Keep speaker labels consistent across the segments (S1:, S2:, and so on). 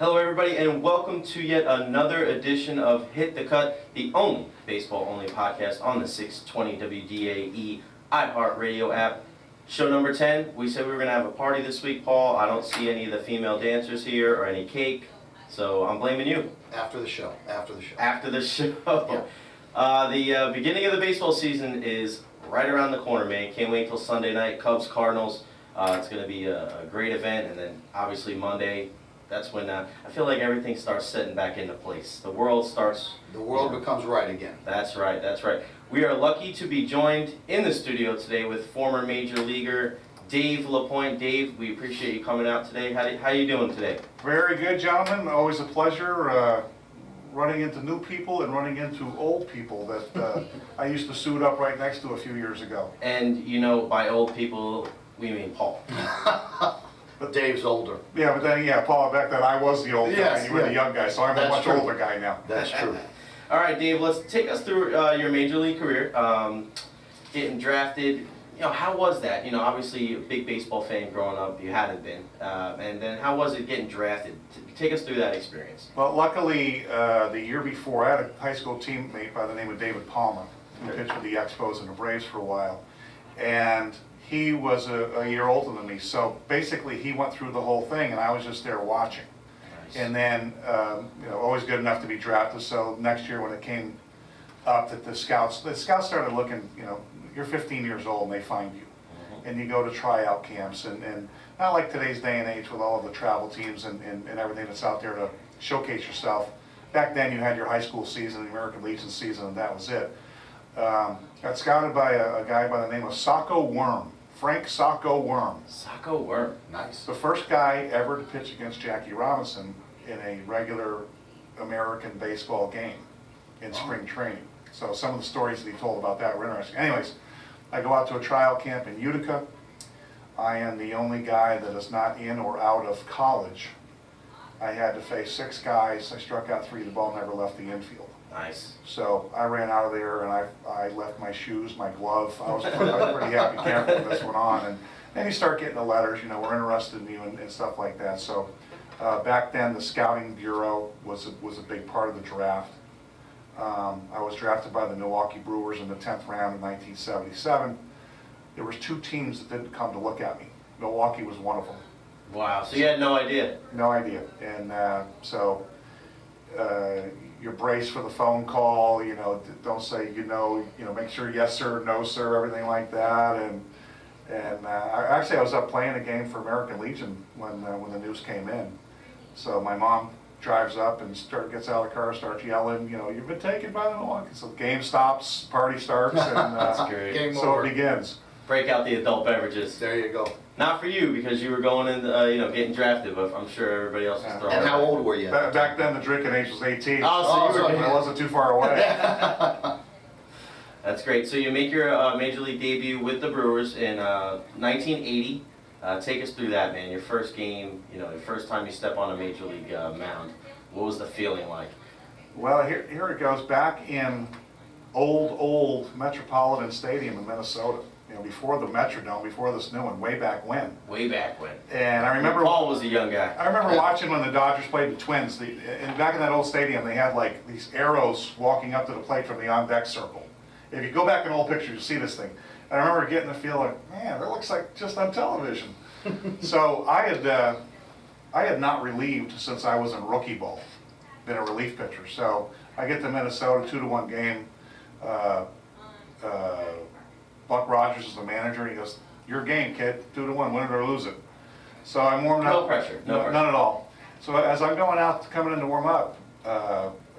S1: Hello everybody and welcome to yet another edition of Hit the Cut, the only baseball-only podcast on the 620 WDAE iHeartRadio app. Show number 10, we said we were going to have a party this week, Paul. I don't see any of the female dancers here or any cake, so I'm blaming you.
S2: After the show.
S1: After the show.
S2: Yeah.
S1: The beginning of the baseball season is right around the corner, man. Can't wait till Sunday night, Cubs-Cardinals. It's going to be a great event, and then obviously Monday, that's when I feel like everything starts setting back into place. The world starts...
S2: The world becomes right again.
S1: That's right, that's right. We are lucky to be joined in the studio today with former Major Leaguer Dave LaPoint. Dave, we appreciate you coming out today. How you doing today?
S3: Very good, gentlemen. Always a pleasure running into new people and running into old people that I used to suit up right next to a few years ago.
S1: And you know, by old people, we mean Paul.
S2: But Dave's older.
S3: Yeah, but then, yeah, Paul, back then I was the old guy and you were the young guy, so I'm a much older guy now.
S2: That's true.
S1: All right, Dave, let's take us through your Major League career. Getting drafted, you know, how was that? You know, obviously a big baseball fan growing up, you hadn't been. And then how was it getting drafted? Take us through that experience.
S3: Well, luckily, the year before, I had a high school teammate by the name of David Palmer, who pitched with the Expos and the Braves for a while. And he was a year older than me, so basically he went through the whole thing and I was just there watching.
S1: Nice.
S3: And then, you know, always good enough to be drafted, so next year when it came up that the scouts started looking, you know, you're 15 years old and they find you. And you go to tryout camps and not like today's day and age with all of the travel teams and everything that's out there to showcase yourself. Back then you had your high school season, the American Legion season, and that was it. Got scouted by a guy by the name of Sacco Worm. Frank Sacco Worm.
S1: Sacco Worm.
S2: Nice.
S3: The first guy ever to pitch against Jackie Robinson in a regular American baseball game in spring training. So some of the stories that he told about that were interesting. Anyways, I go out to a trial camp in Utica. I am the only guy that is not in or out of college. I had to face 6 guys. I struck out 3. The ball never left the infield.
S1: Nice.
S3: So I ran out of there and I left my shoes, my glove. I was pretty happy camping when this went on. And then you start getting the letters, you know, we're interested in you and stuff like that. So back then the scouting bureau was a big part of the draft. I was drafted by the Milwaukee Brewers in the 10th round in 1977. There was 2 teams that didn't come to look at me. Milwaukee was one of them.
S1: Wow, so you had no idea?
S3: No idea. And so you're braced for the phone call, you know, don't say, you know, make sure yes sir, no sir, everything like that. And actually I was up playing a game for American Legion when the news came in. So my mom drives up and gets out of the car, starts yelling, you know, you've been taken by the Milwaukee. So the game stops, party starts, and
S1: That's great.
S2: Game
S3: so
S2: over.
S3: it begins.
S1: Break out the adult beverages.
S2: There you go.
S1: Not for you, because you were going in, you know, getting drafted, but I'm sure everybody else was throwing.
S2: And how old were you?
S3: Back then the drinking age was 18.
S1: Oh, so you were...
S3: I wasn't too far away.
S1: That's great. So you make your Major League debut with the Brewers in 1980. Take us through that, man. Your first game, you know, the first time you step on a Major League mound. What was the feeling like?
S3: Well, here it goes. Back in old Metropolitan Stadium in Minnesota. You know, before the Metrodome, before this new one, way back when.
S1: Way back when.
S3: And I remember
S1: Paul was a young guy.
S3: I remember watching when the Dodgers played the Twins. And back in that old stadium, they had like these arrows walking up to the plate from the on-deck circle. If you go back in old pictures, you'll see this thing. And I remember getting the feel like, man, that looks like just on television. So I had not relieved since I was in rookie ball, been a relief pitcher. So I get to Minnesota, 2-1 game. Buck Rogers is the manager. He goes, your game, kid, 2-1, win it or lose it. So I'm warming up.
S1: No pressure. No pressure.
S3: None at all. So as I'm going out, coming in to warm up,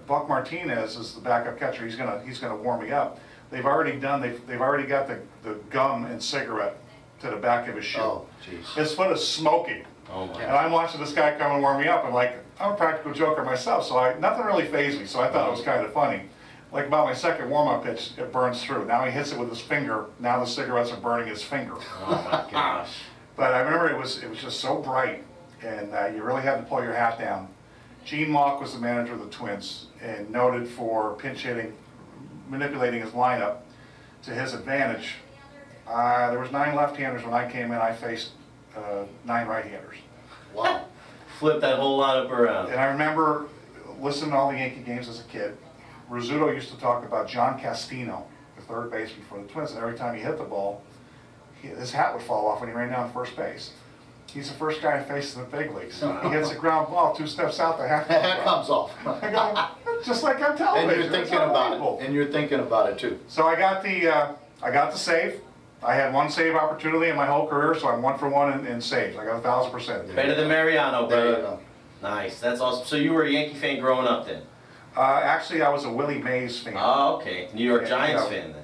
S3: Buck Martinez is the backup catcher. He's gonna warm me up. They've already got the gum and cigarette to the back of his shoe.
S2: Oh, jeez.
S3: His foot is smoking.
S1: Oh my.
S3: And I'm watching this guy come and warm me up, and like, I'm a practical joker myself, so nothing really fazed me, so I thought it was kind of funny. Like about my second warm-up pitch, it burns through. Now he hits it with his finger, now the cigarettes are burning his finger.
S1: Oh my gosh.
S3: But I remember it was just so bright, and you really had to pull your hat down. Gene Mauch was the manager of the Twins, and noted for pinch hitting, manipulating his lineup to his advantage. There was 9 left-handers when I came in. I faced 9 right-handers.
S2: Wow.
S1: Flip that whole lineup around.
S3: And I remember listening to all the Yankee games as a kid. Russo used to talk about John Castino, the third baseman for the Twins, and every time he hit the ball, his hat would fall off when he ran down first base. He's the first guy facing the big leagues. He hits a ground ball 2 steps out, the hat
S2: The hat comes off.
S3: I go, just like on
S2: And
S3: television.
S2: you're thinking
S3: It's
S2: about
S3: unbelievable.
S2: it. And you're thinking about it too.
S3: So I got the save. I had one save opportunity in my whole career, so I'm 1 for 1 in saves. I got 1,000%.
S1: Better than Mariano,
S2: There you
S1: brother.
S2: go.
S1: Nice, that's awesome. So you were a Yankee fan growing up then?
S3: Actually, I was a Willie Mays fan.
S1: Oh, okay. New York
S3: Yeah,
S1: Giants
S3: yeah.
S1: fan then.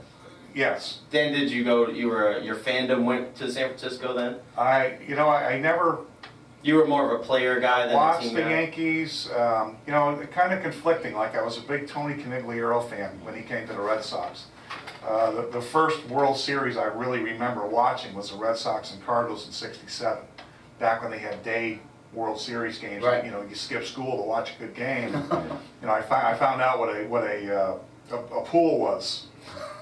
S3: Yes.
S1: Then did you go? Your fandom went to San Francisco then?
S3: I never
S1: You were more of a player guy than a
S3: watched
S1: team
S3: the
S1: guy?
S3: Yankees. Kind of conflicting. Like I was a big Tony Conigliaro fan when he came to the Red Sox. The first World Series I really remember watching was the Red Sox and Cardinals in '67, back when they had day World Series games.
S2: Right.
S3: You skip school to watch a good game. I found out what a pool was.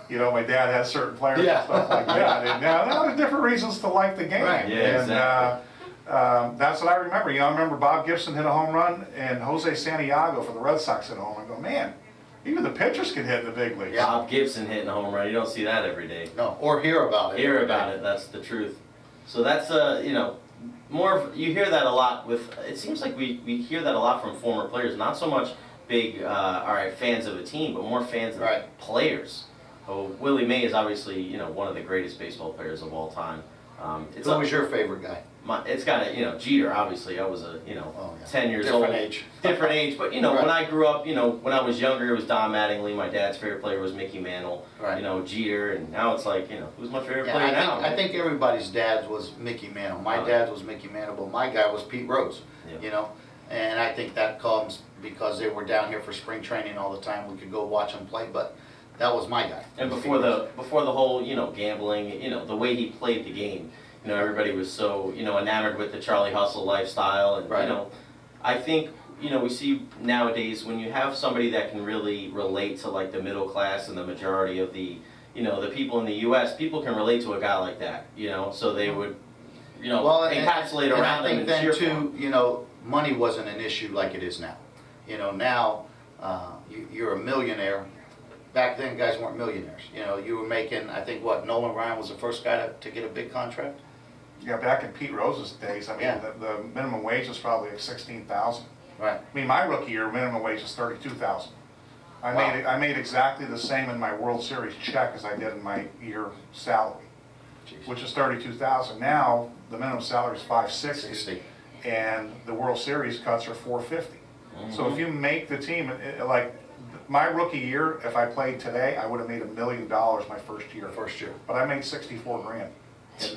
S3: My dad had certain players
S2: Yeah.
S3: and stuff like that. And there were different reasons to like the game.
S2: Right.
S1: Yeah,
S3: and,
S1: exactly.
S3: that's what I remember. I remember Bob Gibson hit a home run and Jose Santiago for the Red Sox hit a home run. I go, man, even the pitchers can hit in the big leagues.
S2: Yeah.
S1: Bob Gibson hitting a home run. You don't see that every day.
S2: No, or hear about it.
S1: Hear about it. That's the truth. So that's more of, you hear that a lot with. It seems like we hear that a lot from former players. Not so much big fans of a team, but more fans of
S2: Right.
S1: players. Oh, Willie Mays is obviously one of the greatest baseball players of all time. It's
S2: Who was your favorite guy?
S1: It's got a Jeter. Obviously, I was
S2: Oh, yeah.
S1: 10 years
S2: Different
S1: old.
S2: age.
S1: Different age. But
S2: Right.
S1: when I grew up, when I was younger, it was Don Mattingly. My dad's favorite player was Mickey Mantle.
S2: Right.
S1: Jeter, and now it's like who's my favorite
S2: Yeah,
S1: player now?
S2: I think everybody's dad's was Mickey Mantle. My
S1: Oh.
S2: dad's was Mickey Mantle, but my guy was Pete Rose.
S1: Yeah.
S2: And I think that comes because they were down here for spring training all the time. We could go watch them play, but that was my guy.
S1: And
S2: Was
S1: before
S2: Pete Rose.
S1: the whole gambling, the way he played the game, everybody was so enamored with the Charlie Hustle lifestyle, and
S2: Right.
S1: I think we see nowadays when you have somebody that can really relate to like the middle class and the majority of the the people in the U.S. people can relate to a guy like that, so they would encapsulate around him and cheer
S2: And I
S1: for
S2: think
S1: him.
S2: then too, money wasn't an issue like it is now. Now you're a millionaire. Back then, guys weren't millionaires. You were making, I think, Nolan Ryan was the first guy to get a big contract.
S3: Yeah, back in Pete Rose's days,
S2: Yeah.
S3: the minimum wage was probably like 16,000.
S2: Right.
S3: My rookie year, minimum wage was 32,000.
S2: Wow.
S3: I made exactly the same in my World Series check as I did in my year salary,
S2: Jeez.
S3: which is 32,000. Now the minimum salary is 560,
S2: 60.
S3: and the World Series cuts are 450. So
S1: Mm-hmm.
S3: if you make the team, like my rookie year, if I played today, I would have made $1 million my first year.
S2: First year.
S3: But I made 64 grand,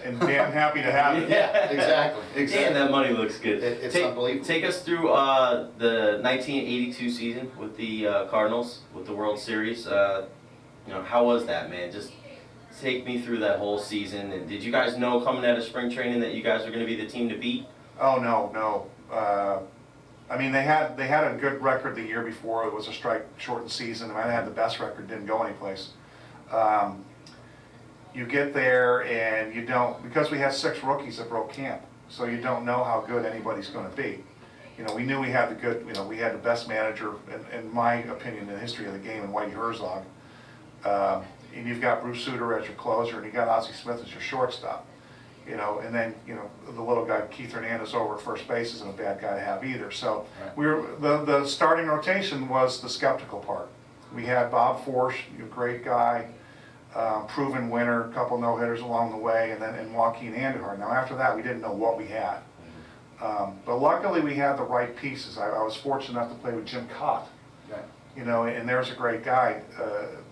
S3: and damn happy to have it.
S2: Yeah, exactly.
S1: Damn, that money looks good.
S2: It's
S1: take,
S2: unbelievable.
S1: Take us through the 1982 season with the Cardinals, with the World Series. How was that, man? Just take me through that whole season. And did you guys know coming out of spring training that you guys were going to be the team to beat?
S3: Oh, no. They had a good record the year before. It was a strike-shortened season. I had the best record, didn't go anyplace. You get there and you don't, because we had 6 rookies that broke camp, so you don't know how good anybody's going to be. We knew we had we had the best manager, in my opinion, in the history of the game, in Whitey Herzog. And you've got Bruce Sutter as your closer, and you got Ozzie Smith as your shortstop. And then, the little guy, Keith Hernandez over at first base isn't a bad guy to have either. So
S2: Right.
S3: the starting rotation was the skeptical part. We had Bob Forsch, great guy, proven winner, a couple no-hitters along the way, and Joaquin Andujar. Now after that, we didn't know what we had. But luckily we had the right pieces. I was fortunate enough to play with Jim Cott.
S2: Right.
S3: And there's a great guy.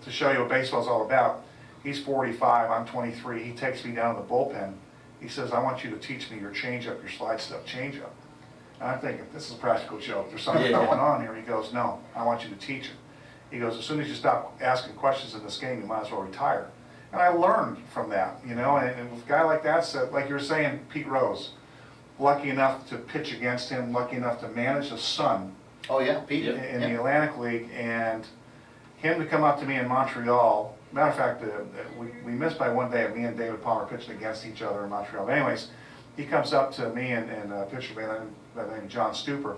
S3: To show you what baseball's all about, he's 45, I'm 23, he takes me down to the bullpen. He says, I want you to teach me your changeup, your slide step changeup. And I'm thinking, this is a practical joke, there's something going on here. He goes, no, I want you to teach it. He goes, as soon as you stop asking questions in this game, you might as well retire. And I learned from that, and a guy like that said, like you were saying, Pete Rose, lucky enough to pitch against him, lucky enough to manage a son
S2: Oh, yeah, Pete.
S3: in the Atlantic League, and him to come up to me in Montreal. Matter of fact, we missed by one day of me and David Palmer pitching against each other in Montreal. But anyways, he comes up to me and a pitcher by the name of John Stuper.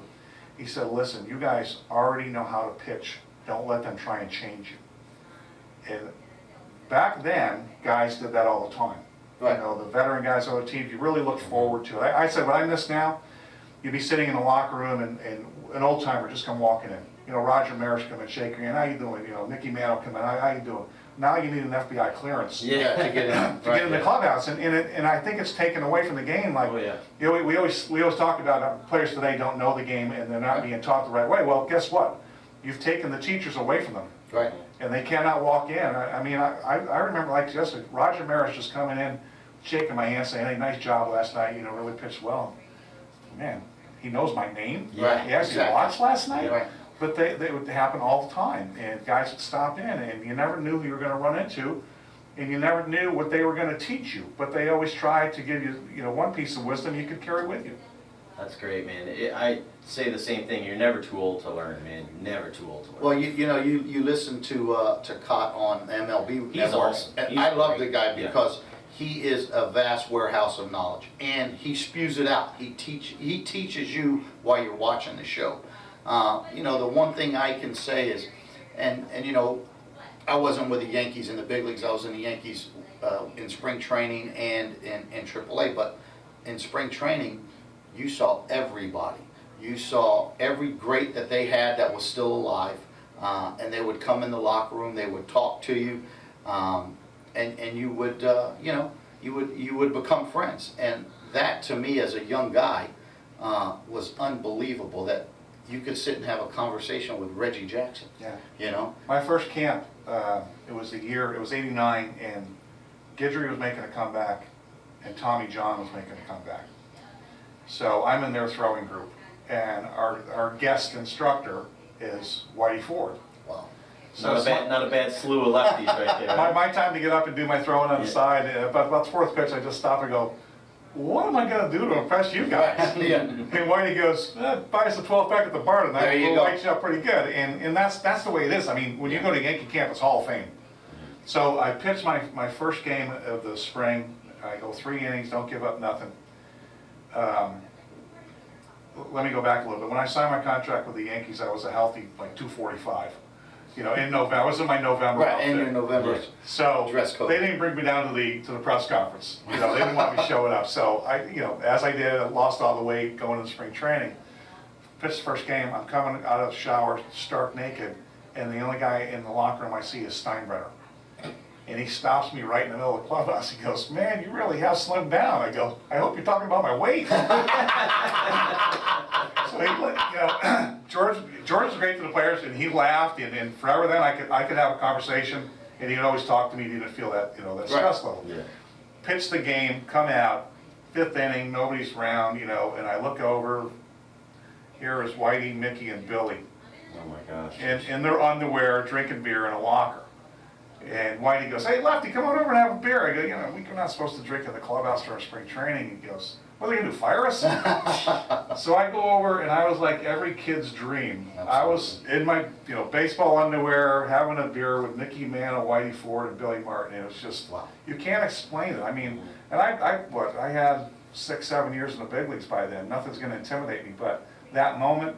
S3: He said, listen, you guys already know how to pitch. Don't let them try and change you. And back then, guys did that all the time.
S2: Right.
S3: You know, the veteran guys on the team, you really look forward to it. I said, what I miss now, you'd be sitting in the locker room and an old timer just come walking in. You know, Roger Maris come in, shake your hand, how you doing? You know, Mickey Mantle come in, how you doing? Now you need an FBI clearance
S2: To get in.
S3: to get in the clubhouse, and I think it's taken away from the game. Like, you know, we always talk about how players today don't know the game and they're not being taught the right way. Well, guess what? You've taken the teachers away from them.
S2: Right.
S3: And they cannot walk in. I remember like yesterday, Roger Maris just coming in, shaking my hand, saying, "Hey, nice job last night. You know, really pitched well." Man, he knows my name.
S2: Right.
S3: He actually watched last night.
S2: Right.
S3: But they would happen all the time, and guys would stop in, and you never knew who you were going to run into, and you never knew what they were going to teach you. But they always tried to give you, you know, one piece of wisdom you could carry with you.
S1: That's great, man. I say the same thing. You're never too old to learn, man. Never too old to learn.
S2: Well, you listen to Cott on MLB
S1: He's
S2: networks,
S1: awesome.
S2: and
S1: He's
S2: I love
S1: great.
S2: the guy
S1: Yeah.
S2: because he is a vast warehouse of knowledge, and he spews it out. He teaches you while you're watching the show. You know, the one thing I can say is, and you know, I wasn't with the Yankees in the big leagues. I was in the Yankees in spring training and in AAA. But in spring training, you saw everybody. You saw every great that they had that was still alive, and they would come in the locker room. They would talk to you, and you would, you know, you would become friends. And that, to me, as a young guy, was unbelievable. That you could sit and have a conversation with Reggie Jackson.
S3: Yeah.
S2: You know.
S3: My first camp, it was '89, and Guidry was making a comeback, and Tommy John was making a comeback. So I'm in their throwing group, and our guest instructor is Whitey Ford.
S2: Wow.
S3: So
S1: Not a bad slew of lefties right there.
S3: my time to get up and do my throwing on the side, but about the fourth pitch, I just stop and go, what am I going to do to impress you guys?
S2: Yeah.
S3: And Whitey goes, buy us a 12 pack at the bar tonight.
S2: There you
S3: We'll
S2: go.
S3: light you up pretty good. And that's the way it is. I mean, when you go to Yankee camp, it's Hall of Fame. So I pitched my first game of the spring. I go 3 innings, don't give up nothing. Let me go back a little bit. When I signed my contract with the Yankees, I was a healthy like 245. You know, in November. I was in my November
S2: Right, and
S3: outfit.
S2: your November.
S1: Yeah.
S3: So
S2: Dress code.
S3: they didn't bring me down to the press conference. You know, they didn't want me showing up. So I, you know, as I did, I lost all the weight going into spring training. Pitched the first game. I'm coming out of the shower, stark naked, and the only guy in the locker room I see is Steinbrenner. And he stops me right in the middle of the clubhouse. He goes, "Man, you really have slimmed down." I go, "I hope you're talking about my weight." So he, you know, George was great to the players, and he laughed, and forever then I could have a conversation, and he'd always talk to me. He didn't feel that, you know, that stress level.
S1: Yeah.
S3: Pitch the game, come out, 5th inning, nobody's around, you know, and I look over. Here is Whitey, Mickey, and Billy,
S1: Oh my gosh.
S3: in their underwear, drinking beer in a locker. And Whitey goes, "Hey, Lefty, come on over and have a beer." I go, "You know, we're not supposed to drink in the clubhouse during spring training." He goes, "What are they gonna do, fire us?" So I go over, and I was like every kid's dream.
S2: Absolutely.
S3: I was in my, you know, baseball underwear, having a beer with Mickey Mantle, Whitey Ford, and Billy Martin. It was just,
S2: Wow.
S3: you can't explain it. I mean, and I had 6, 7 years in the big leagues by then. Nothing's gonna intimidate me, but that moment,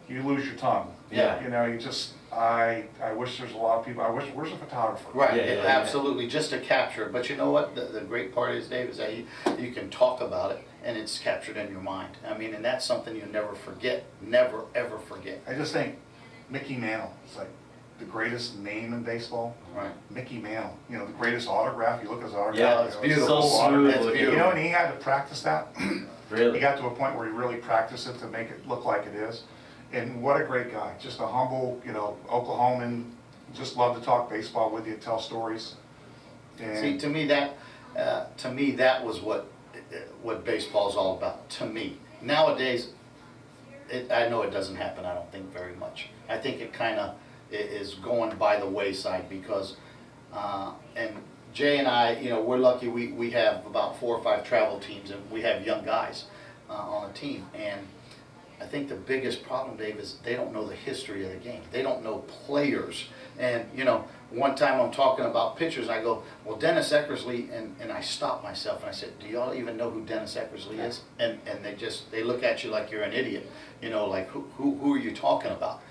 S3: you lose your tongue.
S1: Yeah.
S3: You know, you just, I wish there's a lot of people, where's a photographer?
S2: Right,
S1: Yeah,
S2: absolutely, just to capture it. But you know what? The great part is, Dave, is that you can talk about it and it's captured in your mind. I mean, and that's something you'll never forget. Never, ever forget.
S3: I just think Mickey Mantle is like the greatest name in baseball.
S2: Right.
S3: Mickey Mantle, you know, the greatest autograph. You look at his autograph.
S1: Yeah,
S2: it's
S3: you know,
S2: beautiful.
S3: full
S1: So
S3: autograph.
S1: smooth
S2: It's
S1: looking.
S3: You know, and he had to practice that.
S1: Really?
S3: He got to a point where he really practiced it to make it look like it is. And what a great guy. Just a humble, you know, Oklahoman. Just love to talk baseball with you, tell stories. And
S2: See, to me that was what baseball's all about. To me, nowadays, I know it doesn't happen. I don't think very much. I think it kind of is going by the wayside because, and Jay and I, you know, we're lucky. We have about 4 or 5 travel teams, and we have young guys on the team. And I think the biggest problem, Dave, is they don't know the history of the game. They don't know players. And, you know, one time I'm talking about pitchers, and I go, well, Dennis Eckersley, and I stopped myself and I said, do y'all even know who Dennis Eckersley is? And they look at you like you're an idiot, you know, like who are you talking about?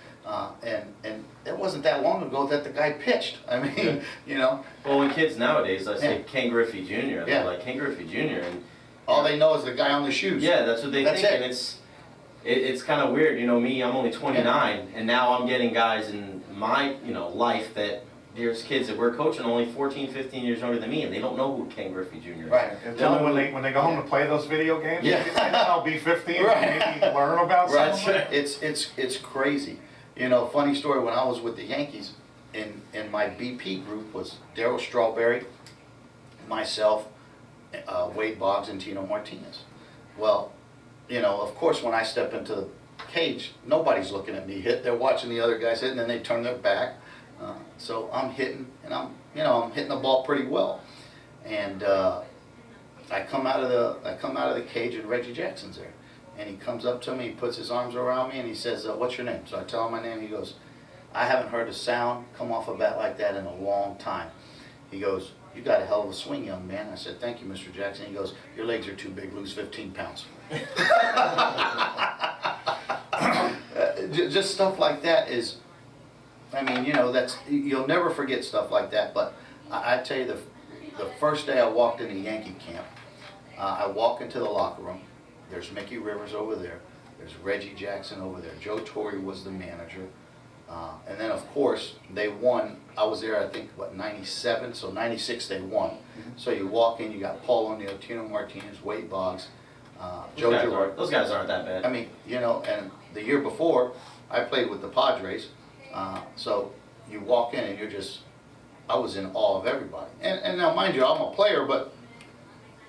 S2: And it wasn't that long ago that the guy pitched. I mean, you know.
S1: Well, when kids nowadays, I say Ken Griffey Jr., they're like Ken Griffey Jr., and
S2: all they know is the guy on the shoes.
S1: Yeah, that's what they think,
S2: it.
S1: And it's kind of weird, you know, me, I'm only 29, and now I'm getting guys in my, you know, life that there's kids that we're coaching only 14, 15 years younger than me, and they don't know who Ken Griffey Jr. is.
S2: Right.
S3: And tell them when they go home to play those video games,
S2: Yeah.
S3: and then I'll be 15 and maybe learn about something.
S2: Right. It's crazy. You know, funny story, when I was with the Yankees, in my BP group was Darryl Strawberry, myself, Wade Boggs, and Tino Martinez. Well, you know, of course, when I step into the cage, nobody's looking at me hit. They're watching the other guys hit, and then they turn their back. So I'm hitting, and I'm hitting the ball pretty well. And I come out of the cage, and Reggie Jackson's there, and he comes up to me, he puts his arms around me, and he says, "What's your name?" So I tell him my name. He goes, "I haven't heard a sound come off a bat like that in a long time." He goes, "You got a hell of a swing, young man." I said, "Thank you, Mr. Jackson." He goes, "Your legs are too big. Lose 15 pounds." Just stuff like that is, I mean, you know, you'll never forget stuff like that. But I tell you, the first day I walked into Yankee camp, I walk into the locker room. There's Mickey Rivers over there. There's Reggie Jackson over there. Joe Torre was the manager. And then, of course, they won. I was there, I think, 97? So 96 they won. Mm-hmm. So you walk in, you got Paul O'Neill, Tino Martinez, Wade Boggs, Joe Girard.
S1: Those guys aren't that bad.
S2: I mean, you know, and the year before, I played with the Padres. So you walk in and I was in awe of everybody. And now, mind you, I'm a player, but,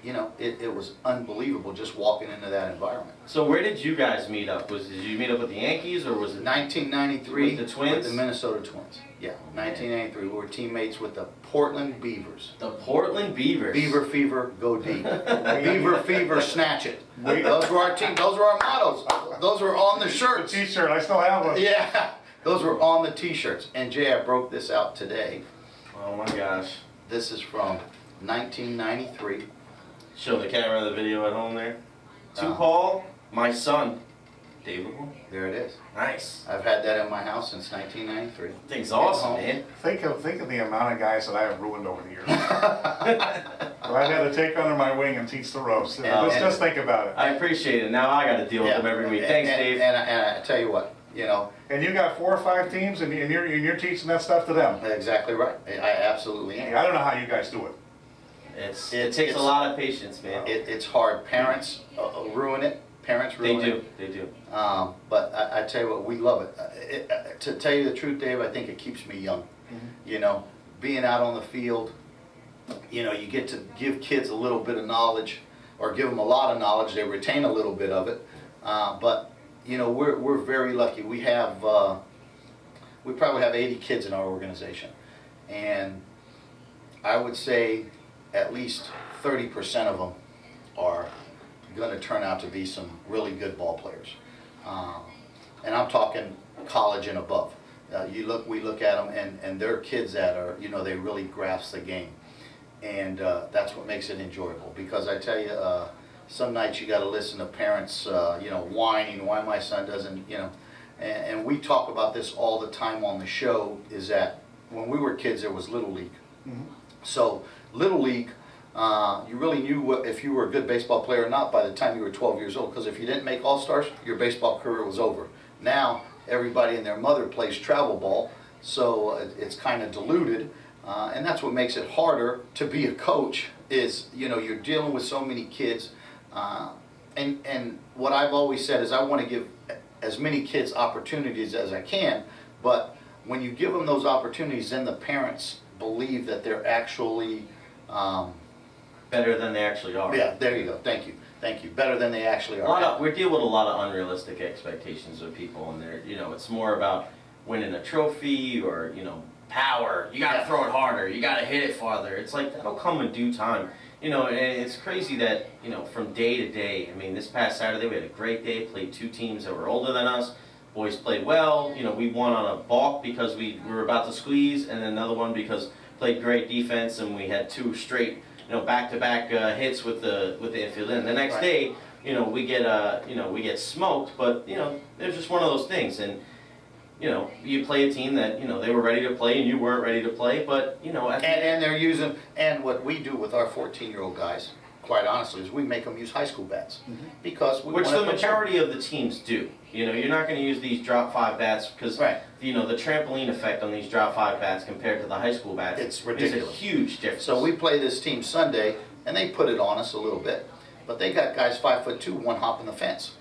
S2: you know, it was unbelievable just walking into that environment.
S1: So where did you guys meet up? Did you meet up with the Yankees, or was it
S2: 1993
S1: with the Twins?
S2: With the Minnesota Twins. Yeah, 1993. We were teammates with the Portland Beavers.
S1: The Portland Beavers.
S2: Beaver fever, go deep. Beaver fever, snatch it. Those were our team. Those were our mottos. Those were on the shirts.
S3: The T-shirt, I still have one.
S2: Yeah, those were on the T-shirts. And Jay, I broke this out today.
S1: Oh my gosh.
S2: This is from 1993.
S1: Show the camera the video at home there. To Paul, my son, Dave LaPoint.
S2: There it is.
S1: Nice.
S2: I've had that in my house since 1993.
S1: Thing's awesome, man.
S3: Think of the amount of guys that I have ruined over the years. I've had to take under my wing and teach the ropes. Just think about it.
S1: I appreciate it. Now I got to deal with them every week. Thanks, Dave.
S2: And I tell you what, you know.
S3: And you got 4 or 5 teams, and you're teaching that stuff to them.
S2: Exactly right. I absolutely am.
S3: I don't know how you guys do it.
S1: It takes a lot of patience, man.
S2: It's hard. Parents ruin it. Parents ruin it.
S1: They do.
S2: But I tell you what, we love it. To tell you the truth, Dave, I think it keeps me young. Mm-hmm. You know, being out on the field, you know, you get to give kids a little bit of knowledge, or give them a lot of knowledge. They retain a little bit of it. But you know, we're very lucky. We probably have 80 kids in our organization, and I would say at least 30% of them are going to turn out to be some really good ball players. And I'm talking college and above. We look at them, and they're kids that are, you know, they really grasp the game. And that's what makes it enjoyable. Because I tell you, some nights you got to listen to parents, you know, whining why my son doesn't, you know. And we talk about this all the time on the show, is that when we were kids, there was Little League. Mm-hmm. So Little League, you really knew if you were a good baseball player or not by the time you were 12 years old, because if you didn't make All-Stars, your baseball career was over. Now, everybody and their mother plays travel ball, so it's kind of diluted, and that's what makes it harder to be a coach, is, you know, you're dealing with so many kids, and what I've always said is I want to give as many kids opportunities as I can, but when you give them those opportunities, then the parents believe that they're actually
S1: better than they actually are.
S2: Yeah, there you go. Thank you. Better than they actually are.
S1: We deal with a lot of unrealistic expectations of people, and they're, you know, it's more about winning a trophy, or, you know, power. You got to throw it harder. You got to hit it farther. It's like, that'll come in due time. you know, and it's crazy that, you know, from day to day, I mean, this past Saturday we had a great day, played two teams that were older than us. Boys played well, you know, we won on a balk because we were about to squeeze, and then another one because played great defense, and we had two straight, you know, back-to-back hits with the infield. And the next day, you know, we get smoked, but, you know, it's just one of those things. And, you know, you play a team that, you know, they were ready to play and you weren't ready to play, but, you know,
S2: And they're using, and what we do with our 14-year-old guys, quite honestly, is we make them use high school bats. Because we
S1: which
S2: wanna
S1: the
S2: prepare.
S1: majority of the teams do. You know, you're not going to use these drop 5 bats because, you know, the trampoline effect on these drop 5 bats compared to the high school bats
S2: It's ridiculous.
S1: is a huge difference.
S2: So we play this team Sunday, and they put it on us a little bit, but they got guys 5'2", one hopping the fence.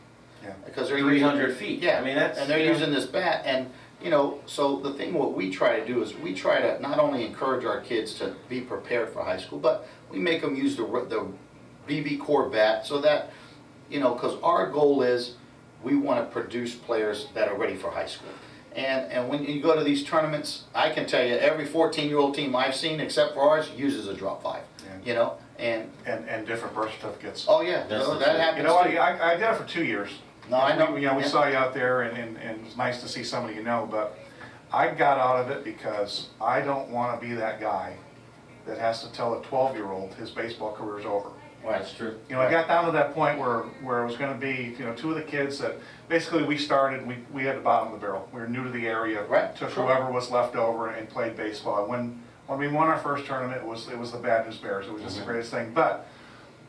S3: Yeah.
S2: Because they're
S1: 300
S2: using,
S1: feet.
S2: Yeah,
S1: I mean, that's,
S2: and they're
S1: you know,
S2: using this bat, and you know, so the thing what we try to do is we try to not only encourage our kids to be prepared for high school, but we make them use the BB core bat so that, you know, because our goal is we want to produce players that are ready for high school. And when you go to these tournaments, I can tell you every 14-year-old team I've seen, except for ours, uses a drop 5.
S3: Yeah.
S2: You know, and
S3: different birth certificates.
S2: oh yeah,
S1: That's
S2: no,
S1: the
S2: that
S1: truth.
S2: happens
S3: You know what,
S2: too.
S3: I did it for 2 years.
S2: No, I know.
S3: We
S2: Yeah.
S3: saw you out there, and it was nice to see somebody you know, but I got out of it because I don't want to be that guy that has to tell a 12-year-old his baseball career is over.
S1: that's true.
S3: You know, I got down to that point where it was going to be, you know, two of the kids that basically we started, we had the bottom of the barrel. We were new to the area.
S2: Right,
S3: Took
S2: sure.
S3: whoever was left over and played baseball. And when we won our first tournament, it was the Bad News Bears. It was just the greatest thing. But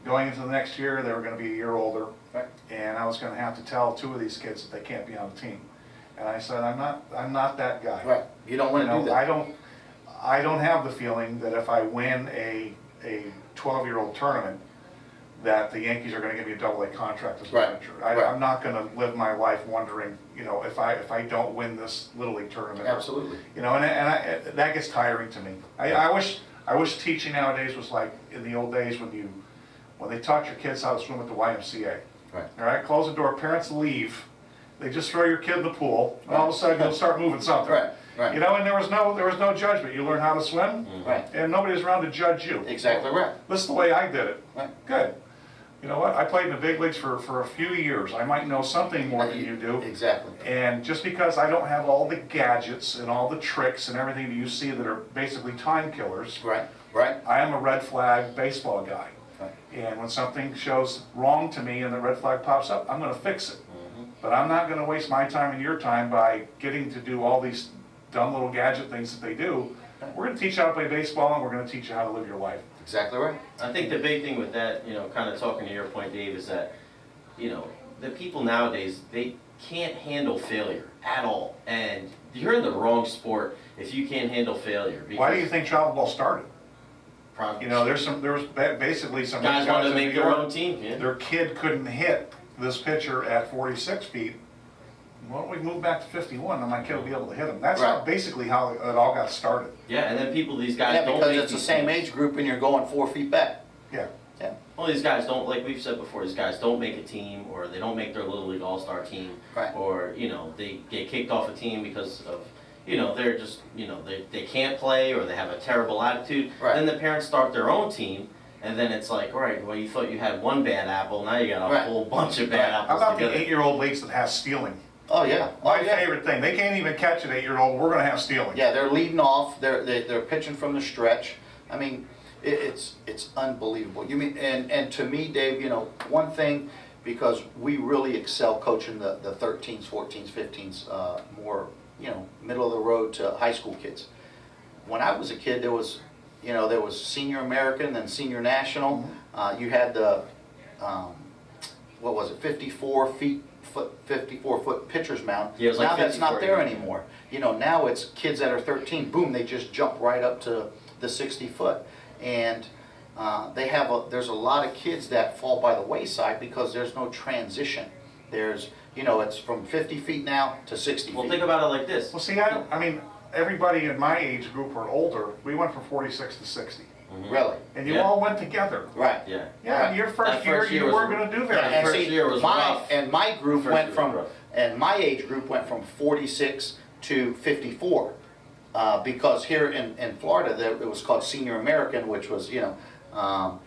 S3: going into the next year, they were going to be a year older.
S2: Right.
S3: And I was going to have to tell two of these kids that they can't be on the team. And I said, I'm not that guy.
S2: Right, you don't want to
S3: You
S2: do
S3: know,
S2: that.
S3: I don't have the feeling that if I win a 12-year-old tournament, that the Yankees are going to give me a double-A contract as a
S2: Right,
S3: manager.
S2: right.
S3: I'm not going to live my life wondering, you know, if I don't win this Little League tournament.
S2: Absolutely.
S3: You know, and that gets tiring to me. I wish teaching nowadays was like in the old days when they taught your kids how to swim at the YMCA.
S2: Right.
S3: All right, close the door, parents leave, they just throw your kid in the pool, and all of a sudden you'll start moving something.
S2: Right, right.
S3: You know, and there was no judgment. You learn how to swim,
S2: Right.
S3: and nobody was around to judge you.
S2: Exactly right.
S3: This is the way I did it.
S2: Right.
S3: Good. You know what? I played in the big leagues for a few years. I might know something more than you do.
S2: Exactly.
S3: And just because I don't have all the gadgets and all the tricks and everything that you see that are basically time killers,
S2: Right, right.
S3: I am a red flag baseball guy.
S2: Right.
S3: And when something shows wrong to me and the red flag pops up, I'm going to fix it. But I'm not going to waste my time and your time by getting to do all these dumb little gadget things that they do. We're going to teach you how to play baseball, and we're going to teach you how to live your life.
S2: Exactly right.
S1: I think the big thing with that, you know, kind of talking to your point, Dave, is that, you know, the people nowadays, they can't handle failure at all. And you're in the wrong sport if you can't handle failure.
S3: Why do you think travel ball started?
S1: Probably.
S3: You know, there was basically some
S1: guys wanted to
S3: in
S1: make
S3: New
S1: their
S3: York,
S1: own team. Yeah.
S3: their kid couldn't hit this pitcher at 46 feet. Why don't we move back to 51 and my kid will be able to hit him? That's
S2: Right.
S3: basically how it all got started.
S1: Yeah, and then these guys
S2: Yeah,
S1: don't
S2: because
S1: make
S2: it's the
S1: these
S2: same
S1: teams.
S2: age group and you're going 4 feet back.
S3: Yeah.
S2: Yeah.
S1: Well, these guys don't, like we've said before, these guys don't make a team, or they don't make their Little League All-Star team,
S2: Right.
S1: or, you know, they get kicked off a team because of, you know, they're just, you know, they can't play, or they have a terrible attitude.
S2: Right.
S1: Then the parents start their own team, and then it's like, all right, well, you thought you had one bad apple, now you got a
S2: Right.
S1: whole bunch of bad
S2: Right.
S1: apples
S3: How about
S1: together.
S3: the 8-year-old leagues that have stealing?
S2: Oh yeah.
S3: My
S2: Oh, yeah.
S3: favorite thing. They can't even catch an 8-year-old. We're going to have stealing.
S2: Yeah, they're leading off. They're pitching from the stretch. I mean, it's unbelievable. You mean and to me, Dave, you know, one thing, because we really excel coaching the 13s, 14s, 15s, more, you know, middle of the road to high school kids. When I was a kid, there was senior American and senior national. You had the what was it, 54 foot pitcher's mound.
S1: Yeah, it was like
S2: Now that's not
S1: 54,
S2: there
S1: yeah.
S2: anymore. You know, now it's kids that are 13, boom, they just jump right up to the 60 foot. And there's a lot of kids that fall by the wayside because there's no transition. There's, you know, it's from 50 feet now to 60
S1: Well,
S2: feet.
S1: think about it like this.
S3: Well, see, I mean, everybody in my age group or older, we went from 46 to 60.
S2: Really?
S3: And you
S1: Yeah.
S3: all went together.
S2: Right.
S1: Yeah.
S3: Yeah, your
S1: That
S3: first year,
S1: first year
S3: you
S1: was-
S3: weren't going to do
S1: Yeah,
S3: very
S1: and
S3: much.
S1: first year was rough.
S2: my group
S1: First
S2: went
S1: year was
S2: from,
S1: rough.
S2: and my age group went from 46 to 54. Because here in Florida, it was called Senior American, which was, you know,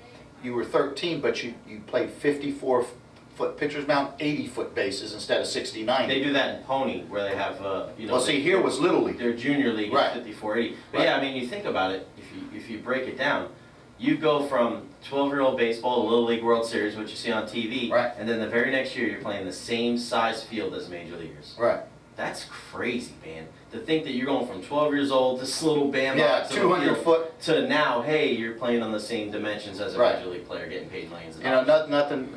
S2: you were 13, but you played 54-foot pitcher's mound, 80-foot bases instead of 69.
S1: They do that in Pony, where they have,
S2: Well, see, here was Little League.
S1: their junior league is
S2: Right.
S1: 54-80. But
S2: Right.
S1: yeah, I mean, you think about it, if you break it down, you go from 12-year-old baseball to Little League World Series, which you see on TV,
S2: Right.
S1: and then the very next year you're playing the same size field as major leaguers.
S2: Right.
S1: That's crazy, man. To think that you're going from 12 years old, this little band
S2: Yeah,
S1: box of a
S2: 200
S1: field,
S2: foot.
S1: to now, hey, you're playing on the same dimensions as a
S2: Right.
S1: major league player, getting paid millions of
S2: You know,
S1: dollars.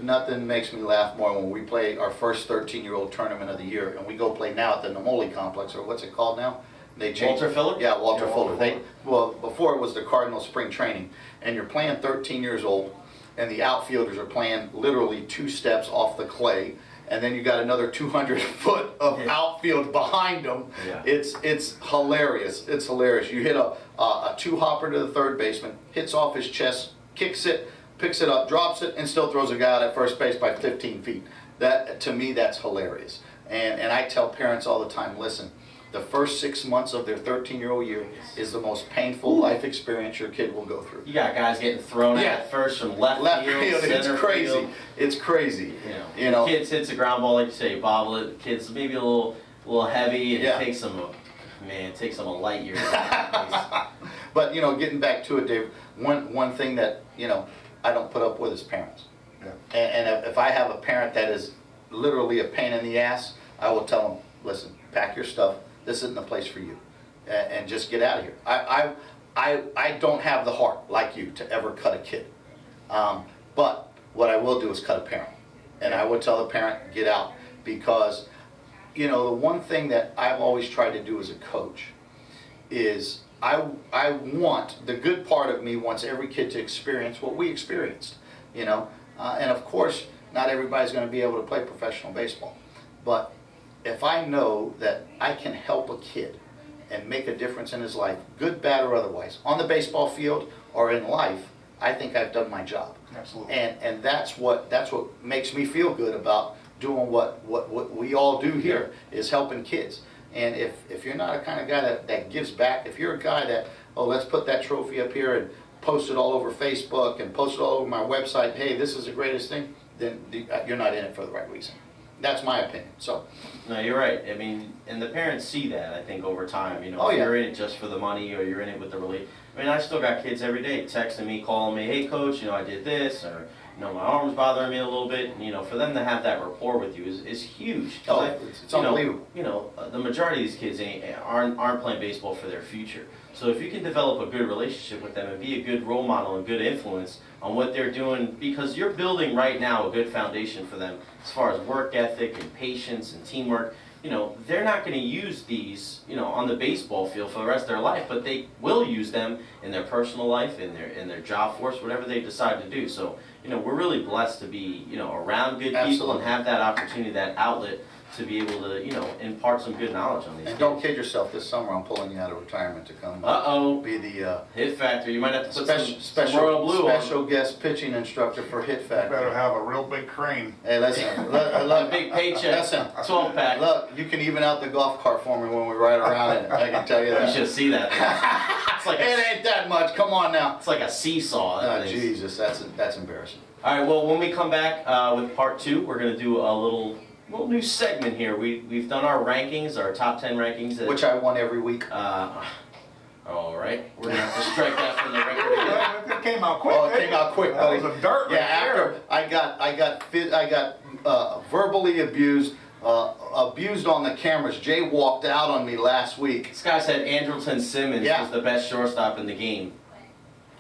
S2: nothing makes me laugh more when we play our first 13-year-old tournament of the year, and we go play now at the Namoli Complex, or what's it called now? They changed.
S1: Walter Fuller?
S2: Yeah, Walter
S1: Yeah,
S2: Fuller.
S1: Walter
S2: Well, before it was the Cardinal spring training, and you're playing 13 years old, and the outfielders are playing literally 2 steps off the clay, and then you got another 200 foot of
S1: Yeah.
S2: outfield behind them.
S1: Yeah.
S2: It's hilarious. It's hilarious. You hit a 2-hopper to the third baseman, hits off his chest, kicks it, picks it up, drops it, and still throws a guy out at first base by 15 feet. That, to me, that's hilarious. And I tell parents all the time, listen, the first 6 months of their 13-year-old year is the most painful life experience your kid will go through.
S1: You got guys getting thrown
S2: Yeah.
S1: at first from left field,
S2: it's
S1: center
S2: crazy.
S1: field.
S2: It's crazy.
S1: You know, kids hits a ground ball, like you say, bobble it. Kids maybe a little heavy, and
S2: Yeah.
S1: it takes them a light year.
S2: But, you know, getting back to it, Dave, one thing that, you know, I don't put up with is parents.
S3: Yeah.
S2: And if I have a parent that is literally a pain in the ass, I will tell them, listen, pack your stuff. This isn't the place for you. And just get out of here. I don't have the heart, like you, to ever cut a kid. But what I will do is cut a parent. And I would tell the parent, get out. Because, you know, the one thing that I've always tried to do as a coach is I want, the good part of me wants every kid to experience what we experienced, you know. And of course, not everybody's going to be able to play professional baseball. But if I know that I can help a kid and make a difference in his life, good, bad, or otherwise, on the baseball field or in life, I think I've done my job.
S3: Absolutely.
S2: And that's what makes me feel good about doing what we all do here, is helping kids. And if you're not a kind of guy that gives back, if you're a guy that, oh, let's put that trophy up here and post it all over Facebook and post it all over my website, hey, this is the greatest thing, then you're not in it for the right reason. That's my opinion. So.
S1: No, you're right. I mean, and the parents see that, I think, over time. You know,
S2: Oh,
S1: if
S2: yeah.
S1: you're in it just for the money or you're in it with the relief. I mean, I still got kids every day texting me, calling me, hey, coach, you know, I did this, or, you know, my arm's bothering me a little bit. And, you know, for them to have that rapport with you is huge. 'Cause
S2: It's unbelievable.
S1: You know, the majority of these kids aren't playing baseball for their future. So if you can develop a good relationship with them and be a good role model and good influence on what they're doing, because you're building right now a good foundation for them as far as work ethic and patience and teamwork. You know, they're not going to use these, you know, on the baseball field for the rest of their life, but they will use them in their personal life, in their job force, whatever they decide to do. So, you know, we're really blessed to be, you know, around good people
S2: Absolutely.
S1: and have that opportunity, that outlet to be able to, you know, impart some good knowledge on these
S2: And
S1: kids.
S2: don't kid yourself, this summer I'm pulling you out of retirement to come
S1: Uh-oh.
S2: be the
S1: Hit Factor. You might have to put some
S2: special
S1: royal blue on.
S2: special guest pitching instructor for Hit
S3: You better
S2: Factor.
S3: have a real big crane.
S2: Hey, listen,
S1: A
S2: look,
S1: big paycheck.
S2: listen,
S1: 12-pack.
S2: look, you can even out the golf cart for me when we ride around it. I can tell you
S1: You
S2: that.
S1: should see that. It's like
S2: It ain't that much. Come on now.
S1: it's like a seesaw. that
S2: Oh,
S1: thing.
S2: Jesus, that's embarrassing.
S1: All right. Well, when we come back with part 2, we're gonna do a little new segment here. We've done our rankings, our top 10 rankings.
S2: Which I won every week.
S1: All right. We're gonna have to strike that from the record again.
S3: It came out quick.
S2: Oh, it
S3: didn't
S2: came out quick,
S3: That
S2: buddy.
S3: was a dart
S2: Yeah,
S3: right
S2: after I got verbally abused, abused on the cameras. Jay walked out on me last week.
S1: This guy said Andrelton Simmons
S2: Yeah.
S1: was the best shortstop in the game.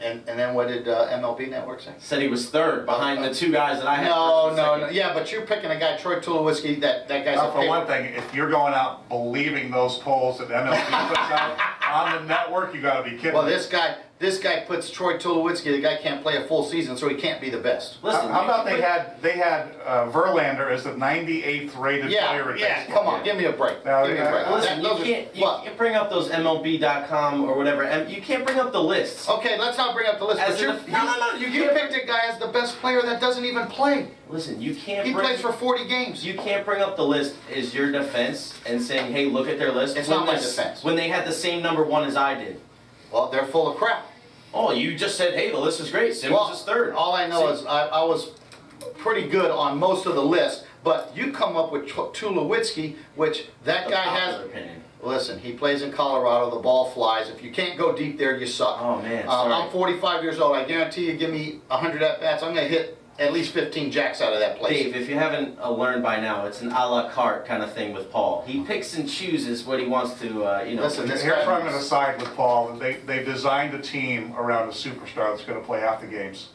S2: And then what did MLB Network say?
S1: Said he was third behind the 2 guys that I had.
S2: No,
S1: first and
S2: no,
S1: second.
S2: no. Yeah, but you're picking a guy, Troy Tulowitzki, that guy's
S3: Now,
S2: a
S3: for
S2: paper.
S3: one thing, if you're going out believing those polls that MLB puts out on the network, you gotta be kidding
S2: Well,
S3: me.
S2: this guy puts Troy Tulowitzki, the guy can't play a full season, so he can't be the best.
S1: Listen,
S3: How
S1: you
S3: about
S1: can
S3: they had Verlander as the 98th rated player in
S2: Yeah,
S3: baseball?
S2: come on, give me a break.
S3: Now,
S2: Give me a break.
S1: Listen,
S2: Those are-
S1: you
S2: what?
S1: can't bring up those MLB.com or whatever. You can't bring up the lists.
S2: Okay, let's not bring up the list.
S1: As
S2: But
S1: in
S2: you're,
S1: the- no,
S2: you
S1: can't
S2: picked a guy as the best player that doesn't even play.
S1: Listen, you can't.
S2: He
S1: bring,
S2: plays for 40 games.
S1: You can't bring up the list as your defense and saying, "Hey, look at their list."
S2: It's
S1: when
S2: not my
S1: this-
S2: defense.
S1: When they had the same number 1 as I did.
S2: Well, they're full of crap.
S1: Oh, you just said, hey, the list is great. Simmons is third.
S2: All I know is I was pretty good on most of the list, but you come up with Tulowitzki, which that guy has.
S1: Opinion.
S2: Listen, he plays in Colorado, the ball flies. If you can't go deep there, you suck.
S1: Oh, man, sorry.
S2: I'm 45 years old. I guarantee you give me 100 at-bats, I'm going to hit at least 15 jacks out of that place.
S1: Dave, if you haven't learned by now, it's an a la carte kind of thing with Paul. He picks and chooses what he wants to,
S2: Listen, this
S3: Here's
S2: guy
S3: where I'm going to side with Paul. They designed a team around a superstar that's going to play half the games.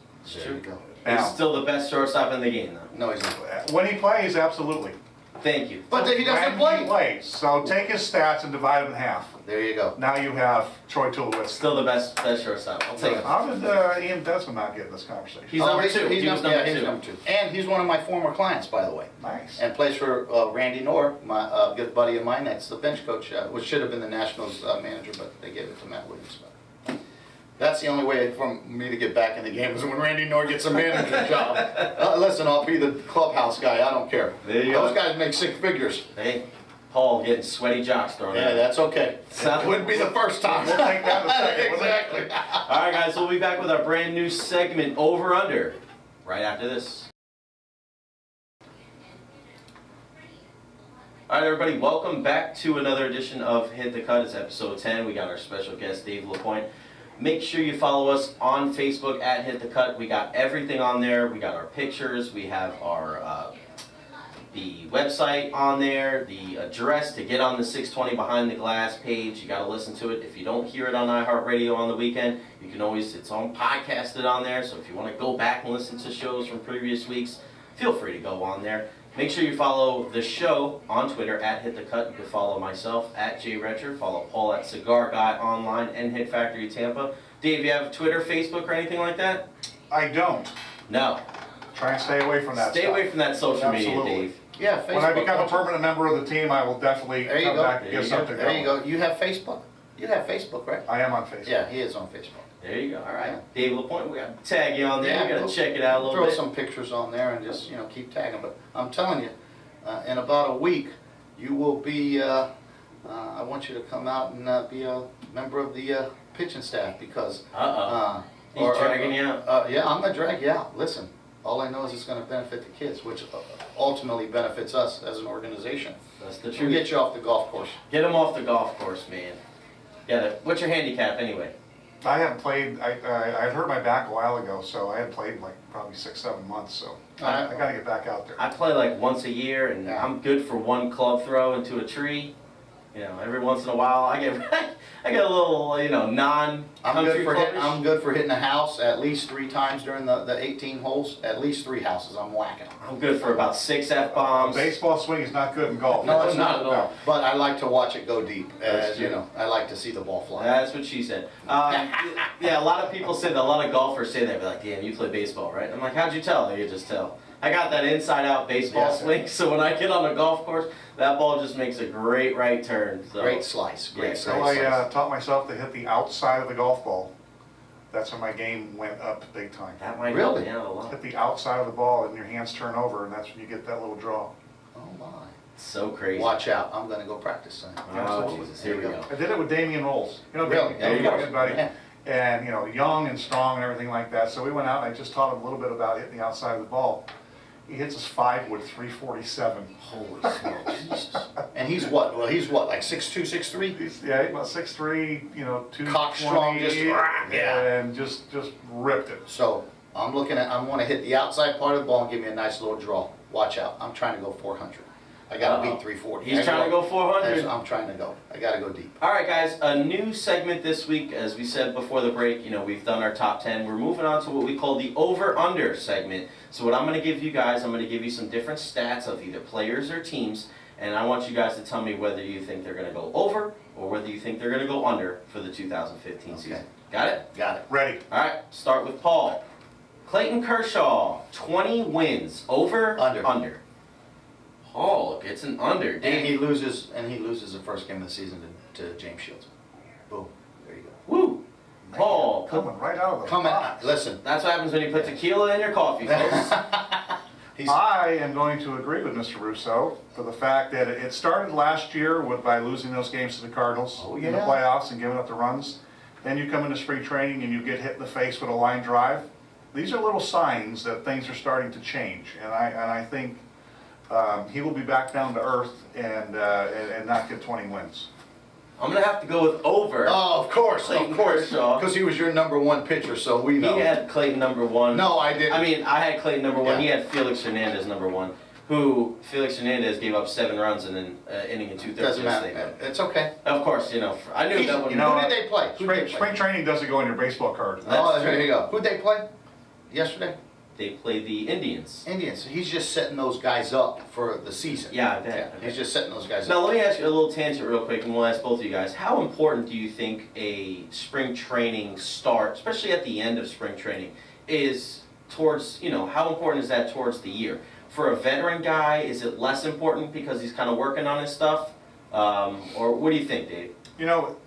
S2: There you go.
S1: He's
S3: Now,
S1: still the best shortstop in the game, though.
S2: No, he's not.
S3: when he plays, absolutely.
S1: Thank you.
S2: But he doesn't
S3: When he
S2: play.
S3: plays. So take his stats and divide them in half.
S2: There you go.
S3: Now you have Troy Tulowitzki.
S1: Still the best shortstop. I'll take it.
S3: How did Ian Desmond not get in this conversation?
S1: He's number
S2: he's-
S1: two.
S2: He's
S1: He was
S2: number,
S1: number
S2: he's
S1: two.
S2: number 2. And he's one of my former clients, by the way.
S3: Nice.
S2: And plays for Randy Knorr, my good buddy of mine. That's the bench coach, which should have been the Nationals manager, but they gave it to Matt Williams. That's the only way for me to get back in the game is when Randy Knorr gets a manager job. Listen, I'll be the clubhouse guy. I don't care.
S1: There you
S2: Those
S1: go.
S2: guys make 6 figures.
S1: Hey, Paul getting sweaty jocks thrown
S2: Yeah,
S1: at him.
S2: that's okay.
S1: Sounds-
S2: Wouldn't be the first time.
S3: We'll take that in a second.
S2: Exactly.
S1: All right, guys, we'll be back with our brand new segment, Over Under, right after this. All right, everybody, welcome back to another edition of Hit the Cut. It's episode 10. We got our special guest, Dave LaPoint. Make sure you follow us on Facebook at Hit the Cut. We got everything on there. We got our pictures. We have our the website on there, the address to get on the 620 Behind the Glass page. You got to listen to it. If you don't hear it on iHeartRadio on the weekend, you can always, it's on podcasted on there. So if you want to go back and listen to shows from previous weeks, feel free to go on there. Make sure you follow the show on Twitter at Hit the Cut. You can follow myself at Recher. Follow Paul at Cigar Guy Online and Hit Factory Tampa. Dave, you have Twitter, Facebook, or anything like that?
S3: I don't.
S1: No.
S3: Try and stay away from that
S1: Stay
S3: stuff.
S1: away from that social media,
S3: Absolutely.
S1: Dave.
S2: Yeah, Facebook.
S3: When I become a permanent member of the team, I will definitely
S2: There you
S3: come
S2: go.
S3: back and
S1: There
S3: get
S1: you go.
S3: something
S2: There
S3: going.
S2: you go. You have Facebook? You have Facebook, right?
S3: I am on Facebook.
S2: Yeah, he is on Facebook.
S1: There you go. All right.
S2: Yeah.
S1: Dave LaPointe, we got to tag you on there.
S2: Yeah,
S1: We got
S2: we'll
S1: to check it out a little
S2: Throw
S1: bit.
S2: some pictures on there and just, keep tagging. But I'm telling you, in about a week, you will be, I want you to come out and be a member of the pitching staff because...
S1: Uh-oh. He's dragging you out.
S2: Yeah, I'm going to drag you out. Listen, all I know is it's going to benefit the kids, which ultimately benefits us as an organization.
S1: That's the
S2: We'll
S1: truth.
S2: get you off the golf course.
S1: Get him off the golf course, man. What's your handicap anyway?
S3: I haven't played, I hurt my back a while ago, so I hadn't played like probably 6-7 months, so I got to get back out there.
S1: I play like once a year, and
S2: Yeah.
S1: I'm good for one club throw into a tree. Every once in a while, I get I get a little, non-country clubbish.
S2: I'm good for hitting a house at least 3 times during the 18 holes. At least 3 houses I'm whacking.
S1: I'm good for about 6 F-bombs.
S3: Baseball swing is not good in golf.
S2: No, it's
S1: not at all.
S2: No. But I like to watch it go deep.
S1: That's
S2: As
S1: true.
S2: I like to see the ball fly.
S1: That's what she said. Yeah, a lot of people say that. A lot of golfers say that. They're like, damn, you play baseball, right? I'm like, how'd you tell? You just tell. I got that inside-out baseball
S2: Yeah.
S1: swing, so when I get on a golf course, that ball just makes a great right turn. So.
S2: Great slice. Great
S1: Yeah,
S3: So
S2: slice.
S3: I taught myself to hit the outside of the golf ball. That's when my game went up big time.
S1: That might
S2: Really?
S1: help me out a lot.
S3: Hit the outside of the ball and your hands turn over, and that's when you get that little draw.
S2: Oh my.
S1: So crazy.
S2: Watch out. I'm going to go practice son.
S1: Oh,
S3: Absolutely.
S1: Jesus. Here we go.
S3: I did it with Damian Rolls.
S2: Really?
S3: Damian,
S1: There you
S3: a
S1: go.
S3: good buddy.
S2: Yeah.
S3: And, young and strong and everything like that. So we went out and I just taught him a little bit about hitting the outside of the ball. He hits his 5-wood 347.
S1: Holy smokes.
S2: Jesus. And he's what? Well, he's what? Like 6'2", 6'3"?
S3: He's about 6'3", 220.
S2: Cock strong, just, yeah.
S3: And just ripped it.
S2: So I want to hit the outside part of the ball and give me a nice little draw. Watch out. I'm trying to go 400. I got to beat 340.
S1: He's trying to go 400.
S2: I'm trying to go. I got to go deep.
S1: All right, guys, a new segment this week. As we said before the break, we've done our top 10. We're moving on to what we call the over-under segment. So what I'm going to give you guys, I'm going to give you some different stats of either players or teams, and I want you guys to tell me whether you think they're going to go over or whether you think they're going to go under for the 2015 season. Got it?
S2: Got it.
S3: Ready.
S1: All right, start with Paul. Clayton Kershaw, 20 wins. Over?
S2: Under.
S1: Paul gets an under.
S2: And
S1: Dave.
S2: he loses the first game of the season to James Shields. Boom. There you go.
S1: Woo! Paul.
S3: Coming right out of the
S2: Come on.
S3: box.
S2: Listen.
S1: That's what happens when you put tequila in your coffee, folks.
S3: I am going to agree with Mr. Russo for the fact that it started last year by losing those games to the Cardinals
S2: Oh,
S3: in the
S2: yeah.
S3: playoffs and giving up the runs. then you come into spring training and you get hit in the face with a line drive. These are little signs that things are starting to change, and I think he will be back down to earth and not get 20 wins.
S1: I'm gonna have to go with over.
S2: Oh, of course,
S1: Clayton Kershaw.
S2: because he was your #1 pitcher, so we know.
S1: He had Clayton #1.
S2: No, I didn't.
S1: I mean, I had Clayton #1.
S2: Yeah.
S1: He had Felix Hernandez #1. Who Felix Hernandez gave up 7 runs in an inning and 2/3
S2: Doesn't
S1: yesterday.
S2: matter. It's okay.
S1: Of course, I knew that would.
S3: You know,
S2: Who did they play?
S3: Spring training doesn't go on your baseball card.
S2: Oh,
S1: That's
S2: there
S1: true.
S2: you go. Who'd they play yesterday?
S1: They played the Indians.
S2: Indians. He's just setting those guys up for the season.
S1: Yeah, I bet.
S2: He's just setting those guys
S1: Now
S2: up.
S1: let me ask you a little tangent real quick, and we'll ask both of you guys. How important do you think a spring training start, especially at the end of spring training, is towards, how important is that towards the year? For a veteran guy, is it less important because he's kind of working on his stuff? Or what do you think, Dave?
S3: You know,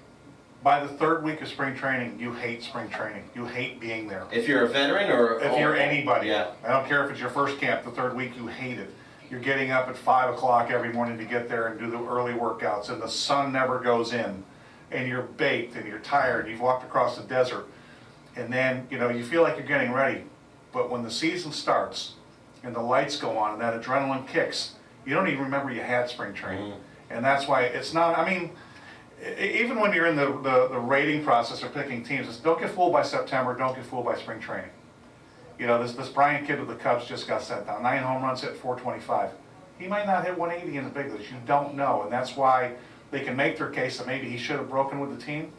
S3: by the 3rd week of spring training, you hate spring training. You hate being there.
S1: If you're a veteran or...
S3: If you're anybody,
S1: Yeah.
S3: I don't care if it's your first camp, the 3rd week, you hate it. You're getting up at 5 o'clock every morning to get there and do the early workouts, and the sun never goes in, and you're baked, and you're tired, you've walked across the desert, and then, you feel like you're getting ready. But when the season starts, and the lights go on, and that adrenaline kicks, you don't even remember you had spring training.
S1: Mm-hmm.
S3: And that's why it's not, even when you're in the rating process or picking teams, it's don't get fooled by September, don't get fooled by spring training. This Bryant kid with the Cubs just got sent down. 9 home runs, hit 425. He might not hit 180 in the big leagues. You don't know, and that's why they can make their case that maybe he should have broken with the team,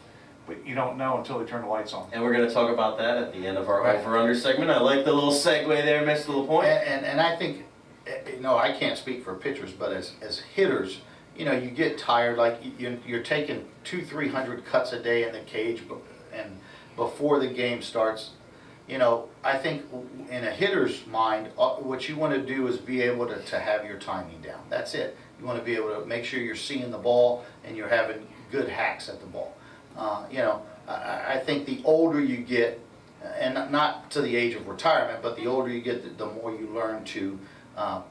S3: but you don't know until they turn the lights on.
S1: And we're going to talk about that at the end of our
S2: Right.
S1: over-under segment. I like the little segue there, Mr. LaPoint.
S2: And I think, I can't speak for pitchers, but as hitters, you get tired, like you're taking 200-300 cuts a day in the cage, and before the game starts, I think in a hitter's mind, what you want to do is be able to have your timing down. That's it. You want to be able to make sure you're seeing the ball and you're having good hacks at the ball. I think the older you get, and not to the age of retirement, but the older you get, the more you learn to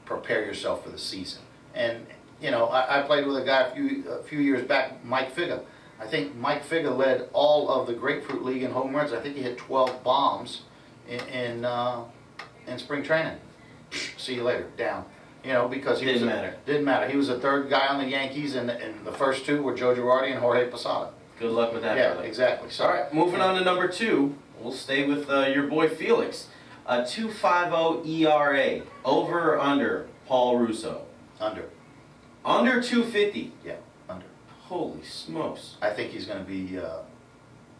S2: prepare yourself for the season. And I played with a guy a few years back, Mike Figa. I think Mike Figa led all of the Grapefruit League in home runs. I think he hit 12 bombs in spring training. See you later, down. Because he
S1: Didn't matter.
S2: Didn't matter. He was the 3rd guy on the Yankees, and the first 2 were Joe Girardi and Jorge Posada.
S1: Good luck with that,
S2: Yeah,
S1: brother.
S2: exactly. So,
S1: All right, moving on to number 2. We'll stay with your boy Felix. A 2.50 ERA. Over or under Paul Russo?
S2: under.
S1: Under 250.
S2: Yeah, under.
S1: Holy smokes.
S2: I think he's going to be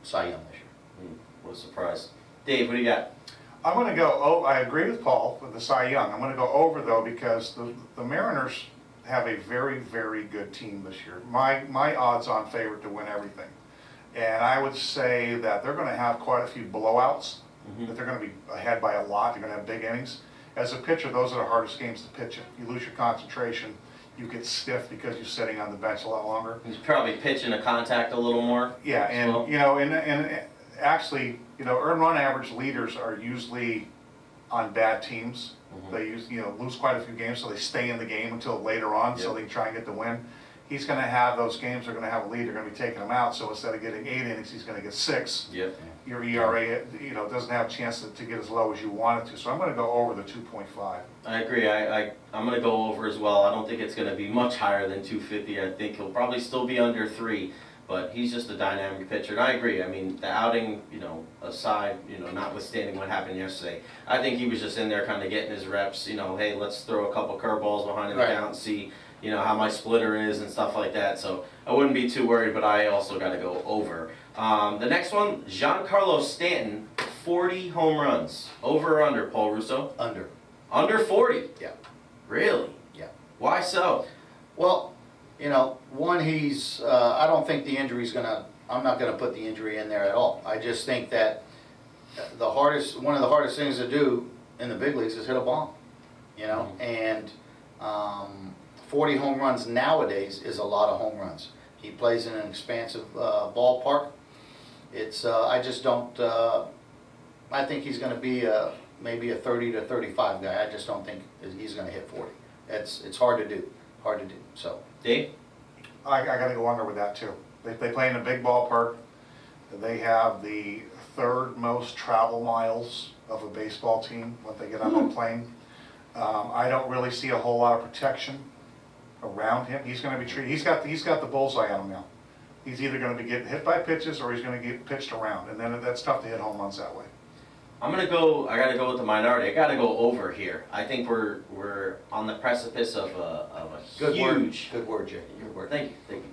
S2: Cy Young this year.
S1: What a surprise. Dave, what do you got?
S3: I'm going to go, I agree with Paul with the Cy Young. I'm going to go over, though, because the Mariners have a very, very good team this year. My odds-on favorite to win everything. And I would say that they're going to have quite a few blowouts, that they're going to be ahead by a lot. They're going to have big innings. As a pitcher, those are the hardest games to pitch in. You lose your concentration. You get stiff because you're sitting on the bench a lot longer.
S1: He's probably pitching a contact a little more.
S3: Yeah, and
S1: well.
S3: and actually, earned run average leaders are usually on bad teams. They lose quite a few games, so they stay in the game until later on, so they can try and get the win. He's going to have those games. They're going to have a lead. They're going to be taking him out. So instead of getting 8 innings, he's going to get 6.
S1: Yep.
S3: Your ERA, doesn't have a chance to get as low as you want it to. So I'm going to go over the 2.5.
S1: I agree. I'm going to go over as well. I don't think it's going to be much higher than 250. I think he'll probably still be under 3, but he's just a dynamic pitcher. And I agree. I mean, the outing, aside, notwithstanding what happened yesterday, I think he was just in there kind of getting his reps. Hey, let's throw a couple curveballs behind the count and see, how my splitter is and stuff like that. So I wouldn't be too worried, but I also got to go over. The next one, Giancarlo Stanton, 40 home runs. Over or under, Paul Russo?
S2: Under.
S1: Under 40?
S2: Yeah.
S1: Really?
S2: Yeah.
S1: Why so?
S2: Well, one, I don't think the injury's I'm not gonna put the injury in there at all. I just think that one of the hardest things to do in the big leagues is hit a bomb, and 40 home runs nowadays is a lot of home runs. He plays in an expansive ballpark. I just don't, I think he's gonna be maybe a 30 to 35 guy. I just don't think he's gonna hit 40. It's hard to do, so.
S1: Dave?
S3: I got to go under with that too. They play in a big ballpark. They have the third most travel miles of a baseball team when they get on that plane. I don't really see a whole lot of protection around him. He's going to be treated. He's got the bullseye on him now. He's either going to be getting hit by pitches or he's going to get pitched around, and then that's tough to hit home runs that way.
S1: I gotta go with the minority. I gotta go over here. I think we're on the precipice of a
S2: Good
S1: huge.
S2: Good word, Jay. Good word.
S1: Thank you.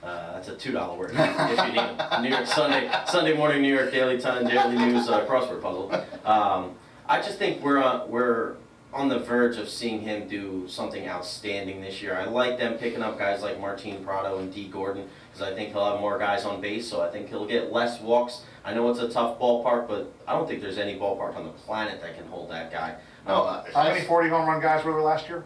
S1: That's a $2 word if you need it. New York Sunday morning New York Daily News crossword puzzle. I just think we're on the verge of seeing him do something outstanding this year. I like them picking up guys like Martin Prado and D. Gordon because I think he'll have more guys on base, so I think he'll get less walks. I know it's a tough ballpark, but I don't think there's any ballpark on the planet that can hold that guy.
S2: No,
S3: How many 40 home run guys were there last year?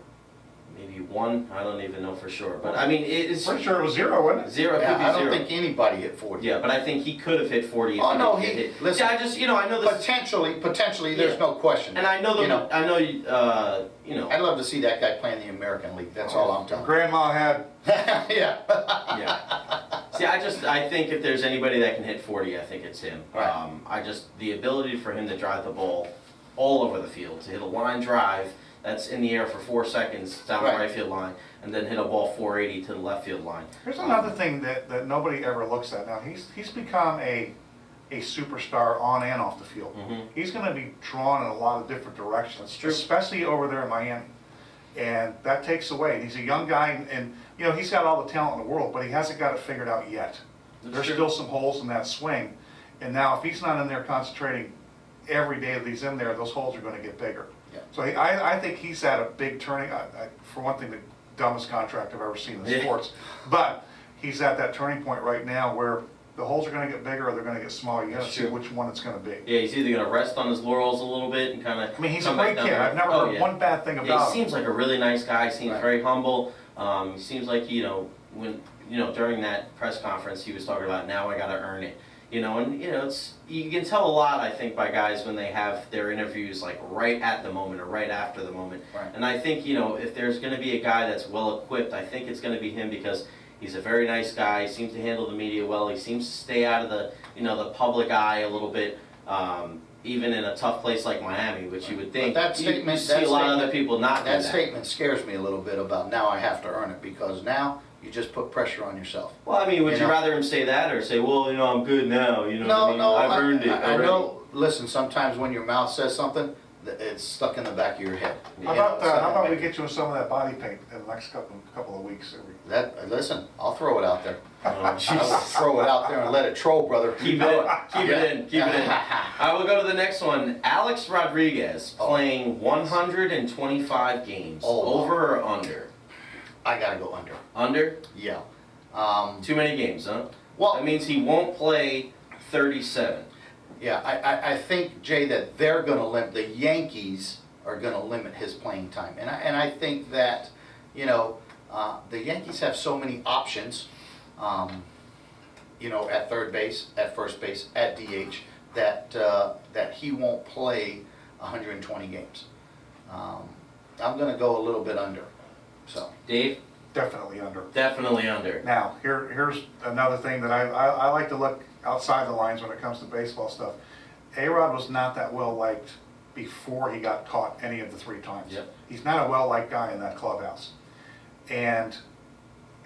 S1: Maybe one, I don't even know for sure. But I mean, it's
S3: Pretty sure it was 0, wasn't it?
S1: zero.
S2: Yeah,
S1: Could be
S2: I don't
S1: zero.
S2: think anybody hit 40.
S1: Yeah, but I think he could have hit 40 if
S2: Oh,
S1: he
S2: no,
S1: didn't
S2: he-
S1: get hit.
S2: listen,
S1: Yeah, I know this.
S2: Potentially, there's
S1: Yeah.
S2: no question.
S1: And I know
S2: I'd love to see that guy play in the American League. That's all I'm telling
S3: Grandma had.
S2: you. Yeah.
S1: Yeah. See, I think if there's anybody that can hit 40, I think it's him.
S2: Right.
S1: The ability for him to drive the ball all over the field, to hit a line drive that's in the air for 4 seconds down
S2: Right.
S1: the right field line, and then hit a ball 480 to the left field line.
S3: Here's another thing that nobody ever looks at now. He's become a superstar on and off the field.
S1: Mhm.
S3: He's going to be drawn in a lot of different directions,
S1: True.
S3: especially over there in Miami. And that takes away. And he's a young guy, and you know he's got all the talent in the world, but he hasn't got it figured out yet.
S1: That's
S3: There's
S1: true.
S3: still some holes in that swing. And now if he's not in there concentrating every day that he's in there, those holes are going to get bigger.
S2: Yeah.
S3: So I think he's at a big turning. For one thing, the dumbest contract I've ever seen in
S1: Yeah.
S3: sports. But he's at that turning point right now where the holes are going to get bigger or they're going to get smaller. You got to
S1: That's
S3: see
S1: true.
S3: which one it's going to be.
S1: Yeah, he's either going to rest on his laurels a little bit and kind of.
S3: I mean, he's a great kid. I've never heard one bad thing
S1: Yeah,
S3: about
S1: he
S3: him.
S1: seems like a really nice guy. Seems
S2: Right.
S1: very humble. He seems like when during that press conference he was talking about now I got to earn it. And it's you can tell a lot I think by guys when they have their interviews like right at the moment or right after the moment.
S2: Right.
S1: And I think if there's going to be a guy that's well equipped, I think it's going to be him because he's a very nice guy. He seems to handle the media well. He seems to stay out of the the public eye a little bit. Even in a tough place like Miami, which you would think
S2: But that
S1: you
S2: statement-
S1: see
S2: that
S1: a lot of
S2: statement-
S1: other people not do
S2: That
S1: that.
S2: statement scares me a little bit about now I have to earn it because now you just put pressure on yourself.
S1: Well, I mean, would
S2: You
S1: you
S2: know?
S1: rather him say that or say, well, I'm good now, what I
S2: No,
S1: mean?
S2: no,
S1: I've earned it
S2: I
S1: already.
S2: know. Listen, sometimes when your mouth says something, it's stuck in the back of your head.
S3: How
S2: You know,
S3: about we
S2: so-
S3: get you some of that body paint in the next couple of weeks?
S2: Listen, I'll throw it out there.
S1: Oh,
S2: I will
S1: jeez.
S2: throw it out there and let it troll, brother.
S1: Keep it in. I will go to the next one. Alex Rodriguez playing 125 games.
S2: Oh.
S1: Over or under?
S2: I gotta go under.
S1: Under?
S2: Yeah.
S1: Too many games, huh?
S2: Well,
S1: That means he won't play 37.
S2: yeah, I think, Jay, that they're gonna limit, the Yankees are gonna limit his playing time. And I think that, the Yankees have so many options, at third base, at first base, at DH, that he won't play 120 games. I'm gonna go a little bit under, so.
S1: Dave?
S3: Definitely under.
S1: Definitely under.
S3: Now, here's another thing that I like to look outside the lines when it comes to baseball stuff. A-Rod was not that well liked before he got caught any of the 3 times.
S1: Yep.
S3: He's not a well liked guy in that clubhouse. And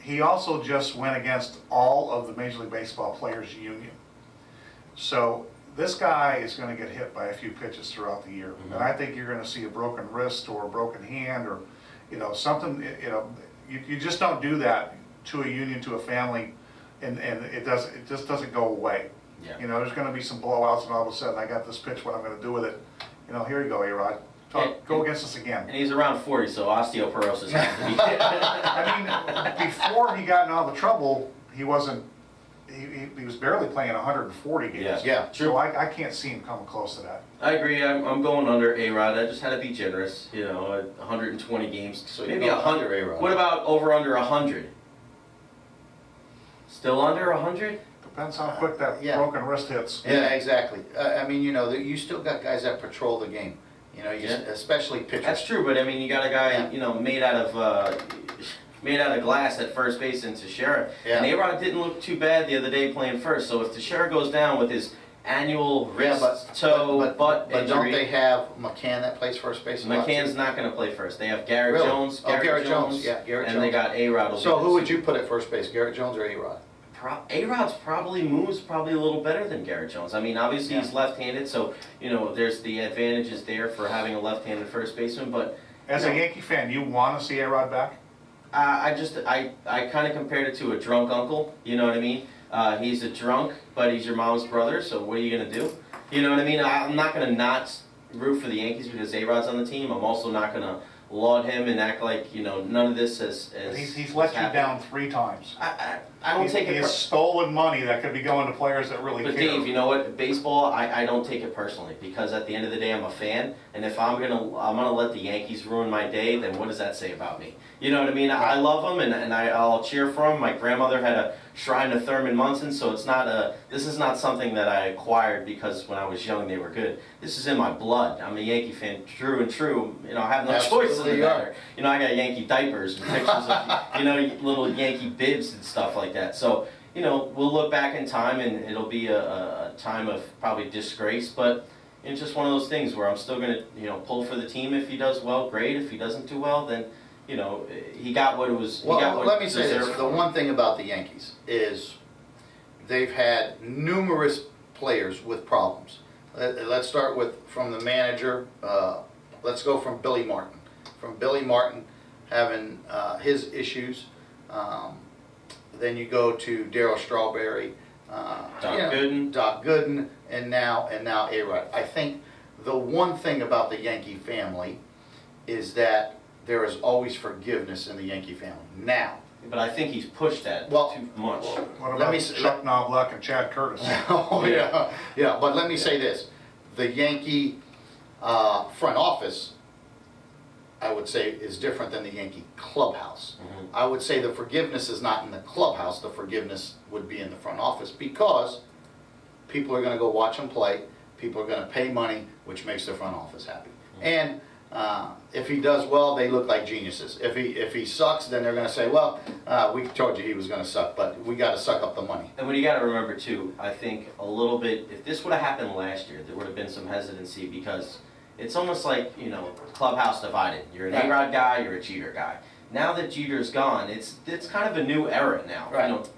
S3: he also just went against all of the Major League Baseball players' union. So this guy is going to get hit by a few pitches throughout the year.
S1: Mhm.
S3: And I think you're going to see a broken wrist or a broken hand or, something, you just don't do that to a union, to a family, and it just doesn't go away.
S1: Yeah.
S3: There's going to be some blowouts, and all of a sudden, I got this pitch. What I'm going to do with it? Here you go, A-Rod. Go against us again.
S1: And he's around 40, so osteoporosis has to be.
S3: I mean, before he got in all the trouble, he wasn't. He was barely playing 140 games.
S2: Yeah.
S3: So I can't see him coming close to that.
S1: I agree. I'm going under A-Rod. I just had to be generous. 120 games.
S2: So you
S1: Maybe
S2: go
S1: 100.
S2: under A-Rod.
S1: What about over under 100? Still under 100?
S3: Depends how quick that
S2: Yeah.
S3: broken wrist hits.
S2: Yeah, exactly. I mean, you still got guys that patrol the game.
S1: Yeah.
S2: Especially pitchers.
S1: That's true, but I mean, you got a guy,
S2: Yeah.
S1: made out of made out of glass at first base in Teixeira.
S2: Yeah.
S1: And A-Rod didn't look too bad the other day playing first. So if Teixeira goes down with his annual wrist, toe, butt
S2: but
S1: injury,
S2: don't they have McCann that plays first base? a lot,
S1: McCann's
S2: too?
S1: not going to play first. They have Garrett
S2: Really?
S1: Jones.
S2: Oh, Garrett Jones. Yeah, Garrett
S1: and
S2: Jones.
S1: they got A-Rod.
S2: So who would you put at first base, Garrett Jones or A-Rod?
S1: A-Rod's moves probably a little better than Garrett Jones. I mean, obviously he's left-handed, so there's the advantages there for having a left-handed first baseman. But
S3: As a Yankee fan, you want to see A-Rod back?
S1: I kind of compared it to a drunk uncle. You know what I mean? He's a drunk, but he's your mom's brother. So what are you gonna do? You know what I mean? I'm not gonna not root for the Yankees because A-Rod's on the team. I'm also not gonna laud him and act like none of this has.
S3: He's let you down 3 times.
S1: I don't take it.
S3: He has stolen money that could be going to players that really
S1: But
S3: care.
S1: Dave, you know what? Baseball, I don't take it personally because at the end of the day, I'm a fan, and if I'm gonna let the Yankees ruin my day, then what does that say about me? You know what I mean? I love them, and I'll cheer for them. My grandmother had a shrine to Thurman Munson, so this is not something that I acquired because when I was young they were good. This is in my blood. I'm a Yankee fan, true and true. I have no choice in the matter. I got Yankee diapers and pictures of little Yankee bibs and stuff like that. So we'll look back in time and it'll be a time of probably disgrace, but it's just one of those things where I'm still gonna pull for the team. If he does well, great. If he doesn't do well, then he got what it was.
S2: Well, let me say this. The one thing about the Yankees is they've had numerous players with problems. Let's start from the manager. Let's go from Billy Martin. From Billy Martin having his issues. Then you go to Darryl Strawberry, Doc Gooden, and now A-Rod. I think the one thing about the Yankee family is that there is always forgiveness in the Yankee family. Now,
S1: but I think he's pushed that too much.
S3: What about Chuck Knobloch and Chad Curtis?
S2: Oh yeah. But let me say this: the Yankee front office, I would say, is different than the Yankee clubhouse.
S1: Mm-hmm.
S2: I would say the forgiveness is not in the clubhouse. The forgiveness would be in the front office because people are going to go watch them play. People are going to pay money, which makes the front office happy. Mm-hmm. And if he does well, they look like geniuses. If he sucks, then they're going to say, well, we told you he was going to suck, but we got to suck up the money.
S1: And what you got to remember too, I think a little bit, if this would have happened last year, there would have been some hesitancy because it's almost like, clubhouse divided. You're an A-Rod guy, you're a Jeter guy. Now that Jeter's gone, it's kind of a new era now.
S2: Right.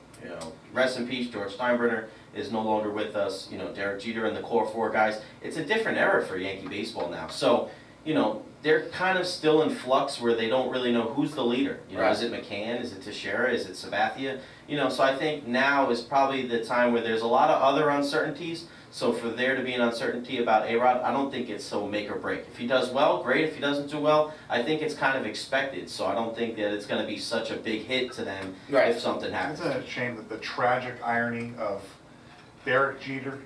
S1: Rest in peace, George Steinbrenner is no longer with us. Derek Jeter and the core 4 guys. It's a different era for Yankee baseball now. So, they're kind of still in flux where they don't really know who's the leader. Is it McCann? Is it Teixeira? Is it Sabathia? So I think now is probably the time where there's a lot of other uncertainties. So for there to be an uncertainty about A-Rod, I don't think it's so make or break. If he does well, great. If he doesn't do well, I think it's kind of expected. So I don't think that it's going to be such a big hit to them if something happens.
S3: Isn't it a shame that the tragic irony of Derek Jeter,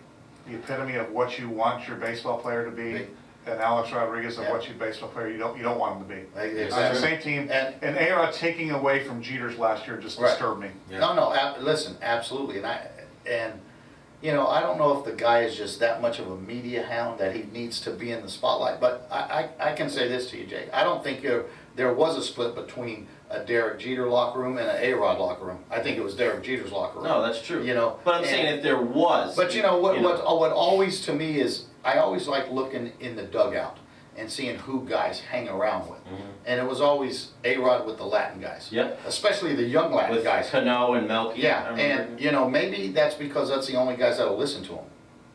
S3: the epitome of what you want your baseball player to be, and Alex Rodriguez of what your baseball player you don't want him to be.
S2: Exactly.
S3: On the same team, and A-Rod taking away from Jeter's last year just disturbed me.
S1: Yeah.
S2: No, listen, absolutely, and I don't know if the guy is just that much of a media hound that he needs to be in the spotlight, but I can say this to you, Jake. I don't think there was a split between a Derek Jeter locker room and an A-Rod locker room. I think it was Derek Jeter's locker room.
S1: No, that's true. But I'm saying if there was.
S2: But what always to me is I always like looking in the dugout and seeing who guys hang around with. Mm-hmm. And it was always A-Rod with the Latin guys.
S1: Yep.
S2: Especially the young Latin
S1: with
S2: guys.
S1: Cano and Melky.
S2: Yeah, and maybe that's because that's the only guys that'll listen to him.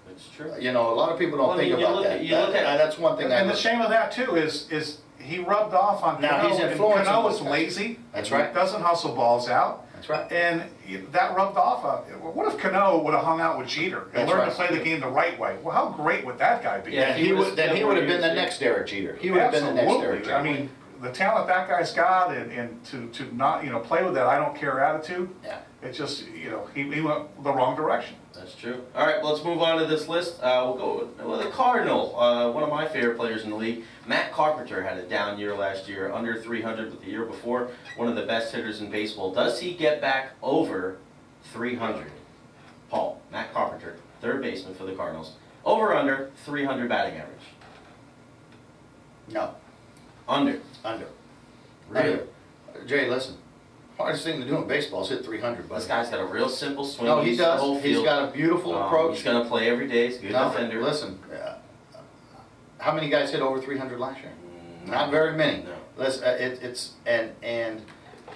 S1: That's true.
S2: A lot of people don't think about that. That's one thing.
S3: And the shame of that too is he rubbed off on
S2: now
S3: Cano.
S2: He's influencing.
S3: Cano is lazy.
S2: That's right.
S3: Doesn't hustle balls out.
S2: That's right.
S3: And that rubbed off on. What if Cano would have hung out with Jeter and learned to play the game the right way? Well, how great would that guy be?
S2: Yeah, he would have been the next Derek Jeter. He would have been the next Derek Jeter.
S3: I mean, the talent that guy's got, and to not play with that I don't care attitude.
S2: Yeah.
S3: It's just he went the wrong direction.
S1: That's true. All right, let's move on to this list. We'll go with the Cardinal, one of my favorite players in the league. Matt Carpenter had a down year last year, under 300, but the year before, one of the best hitters in baseball. Does he get back over 300? Paul, Matt Carpenter, third baseman for the Cardinals. Over under 300 batting average?
S2: No.
S1: Under?
S2: Under.
S1: Really?
S2: Under. Jay, listen. Hardest thing to do in baseball is hit 300, buddy.
S1: This guy's got a real simple swing.
S2: No, he
S1: Uses the whole
S2: does. He's
S1: field.
S2: got a beautiful approach.
S1: He's going to play every day. He's a good
S2: No,
S1: defender.
S2: listen, how many guys hit over 300 last year? Not very many.
S1: No.
S2: Listen, and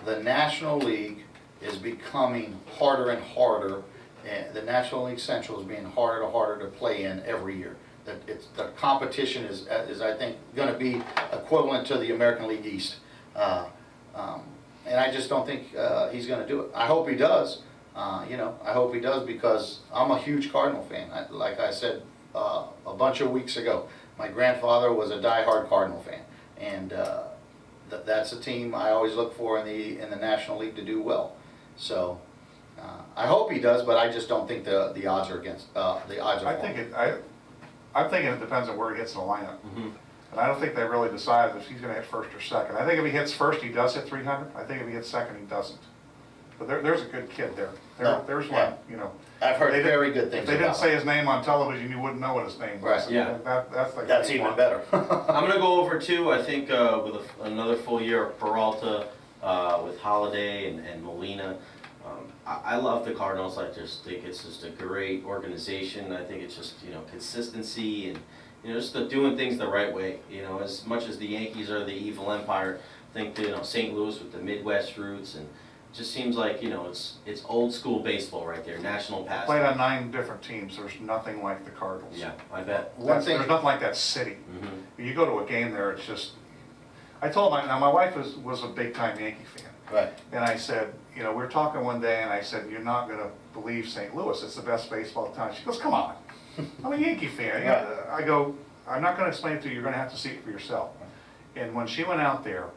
S2: the National League is becoming harder and harder. And the National League Central is being harder and harder to play in every year. The competition is I think going to be equivalent to the American League East. And I just don't think he's going to do it. I hope he does. I hope he does because I'm a huge Cardinal fan. Like I said a bunch of weeks ago, my grandfather was a diehard Cardinal fan, and that's a team I always look for in the National League to do well. So I hope he does, but I just don't think the odds are against the odds are.
S3: I'm thinking it depends on where he hits in the lineup.
S1: Mm-hmm.
S3: And I don't think they really decided if he's going to hit first or second. I think if he hits first, he does hit 300. I think if he hits second, he doesn't. But there's a good kid there. There's one,
S2: I've heard very good things
S3: If they didn't
S2: about
S3: say his name on television, you wouldn't know what his name was.
S2: Right.
S1: Yeah.
S3: That's
S2: even
S3: one.
S2: better.
S1: I'm going to go over too, I think, with another full year of Peralta, with Holiday and Molina. I love the Cardinals. I just think it's just a great organization. I think it's just, consistency and, just doing things the right way. As much as the Yankees are the evil empire, I think, St. Louis with the Midwest roots, and it just seems like, it's old school baseball right there, national pastime.
S3: Played on 9 different teams. There's nothing like the Cardinals.
S1: Yeah, I bet.
S3: There's nothing like that city.
S1: Mm-hmm.
S3: You go to a game there, it's just. I told my wife was a big time Yankee fan.
S2: Right.
S3: And I said, we were talking one day, and I said, you're not going to believe St. Louis. It's the best baseball town. She goes, come on. I'm a Yankee fan.
S2: Right.
S3: I go, I'm not going to explain it to you. You're going to have to see it for yourself. And when she went out there,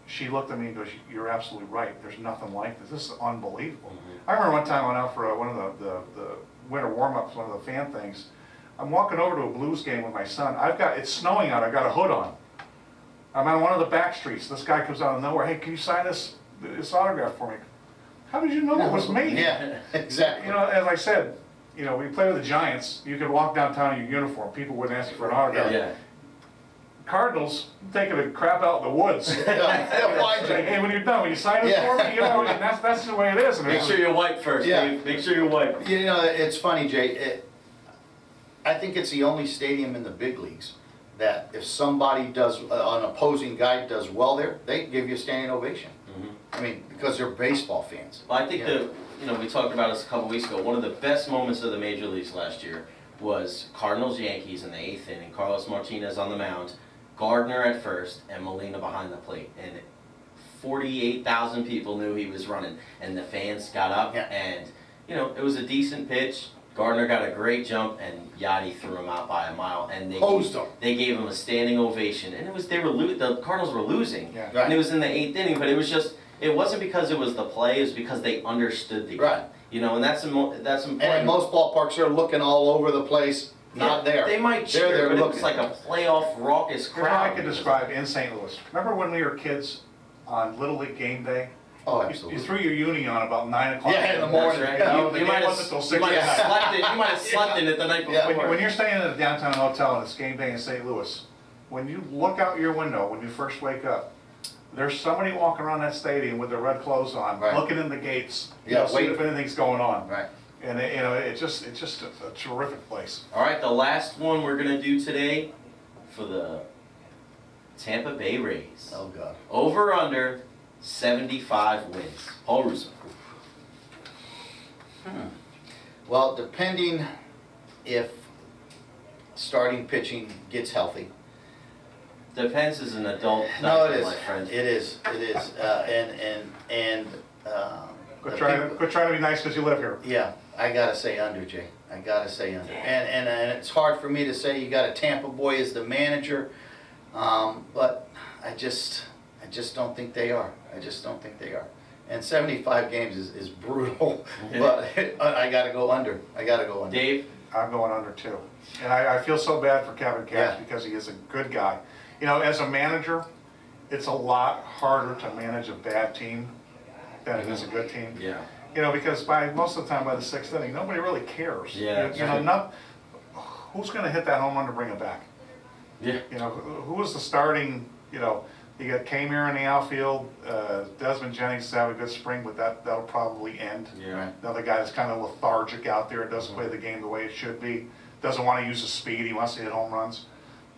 S3: she looked at me and goes, you're absolutely right. There's nothing like this. This is unbelievable.
S1: Mm-hmm.
S3: I remember one time I went out for one of the winter warm-ups, one of the fan things. I'm walking over to a Blues game with my son. It's snowing out. I've got a hood on. I'm on one of the back streets. This guy comes out of nowhere. Hey, can you sign this autograph for me? How did you know it was me?
S2: Yeah, exactly.
S3: As I said, we play with the Giants. You could walk downtown in your uniform. People wouldn't ask you for an autograph.
S1: Yeah.
S3: Cardinals taking a crap out in the woods.
S2: They'll find you.
S3: Hey, when you're done, will you sign this for me? And that's the way it is.
S1: Make sure you're white first, Dave. Make sure you're white.
S2: It's funny, Jay. I think it's the only stadium in the big leagues that if somebody an opposing guy does well there, they give you a standing ovation.
S1: Mm-hmm.
S2: I mean, because they're baseball fans.
S1: Well, I think we talked about this a couple weeks ago. One of the best moments of the major leagues last year was Cardinals-Yankees in the 8th inning. Carlos Martinez on the mound, Gardner at first, and Molina behind the plate. And 48,000 people knew he was running, and the fans got up, and it was a decent pitch. Gardner got a great jump, and Yachty threw him out by a mile, and they gave him a standing ovation. And the Cardinals were losing, and it was in the 8th inning. But it wasn't because it was the play; it was because they understood the game. And that's important.
S2: And in most ballparks, they're looking all over the place. Not there.
S1: They might cheer, but it was like a playoff raucous crowd.
S3: Here's how I could describe in St. Louis. Remember when we were kids on Little League game day?
S2: Oh, absolutely.
S3: You threw your uni on about 9 o'clock.
S2: Yeah, in the morning.
S1: Right.
S3: You might have
S1: slept in it the night before.
S3: When you're staying in a downtown hotel and it's game day in St. Louis, when you look out your window when you first wake up, there's somebody walking around that stadium with their red clothes on, looking in the gates, seeing if anything's going on.
S2: Right.
S3: And it's just a terrific place.
S1: All right, the last one we're gonna do today for the Tampa Bay Rays.
S2: Oh God.
S1: Over under 75 wins. Paul Russo.
S2: Well, depending if starting pitching gets healthy.
S1: Depends is an adult
S2: No,
S1: factor,
S2: it is.
S1: my friend.
S2: It is.
S3: Quit trying to be nice because you live here.
S2: Yeah, I gotta say under, Jay. I gotta say under. And it's hard for me to say you got a Tampa boy as the manager, but I just don't think they are. I just don't think they are. And 75 games is brutal, but I gotta go under.
S1: Dave?
S3: I'm going under too. And I feel so bad for Kevin Cash because he is a good guy. As a manager, it's a lot harder to manage a bad team than it is a good team.
S1: Yeah.
S3: Because most of the time by the 6th inning, nobody really cares.
S1: Yeah.
S3: Who's going to hit that home run to bring it back?
S1: Yeah.
S3: Who was the starting, You got Kmere in the outfield. Desmond Jennings is having a good spring, but that'll probably end.
S1: Yeah.
S3: Another guy that's kind of lethargic out there, doesn't play the game the way it should be. Doesn't want to use his speed. He wants to hit home runs.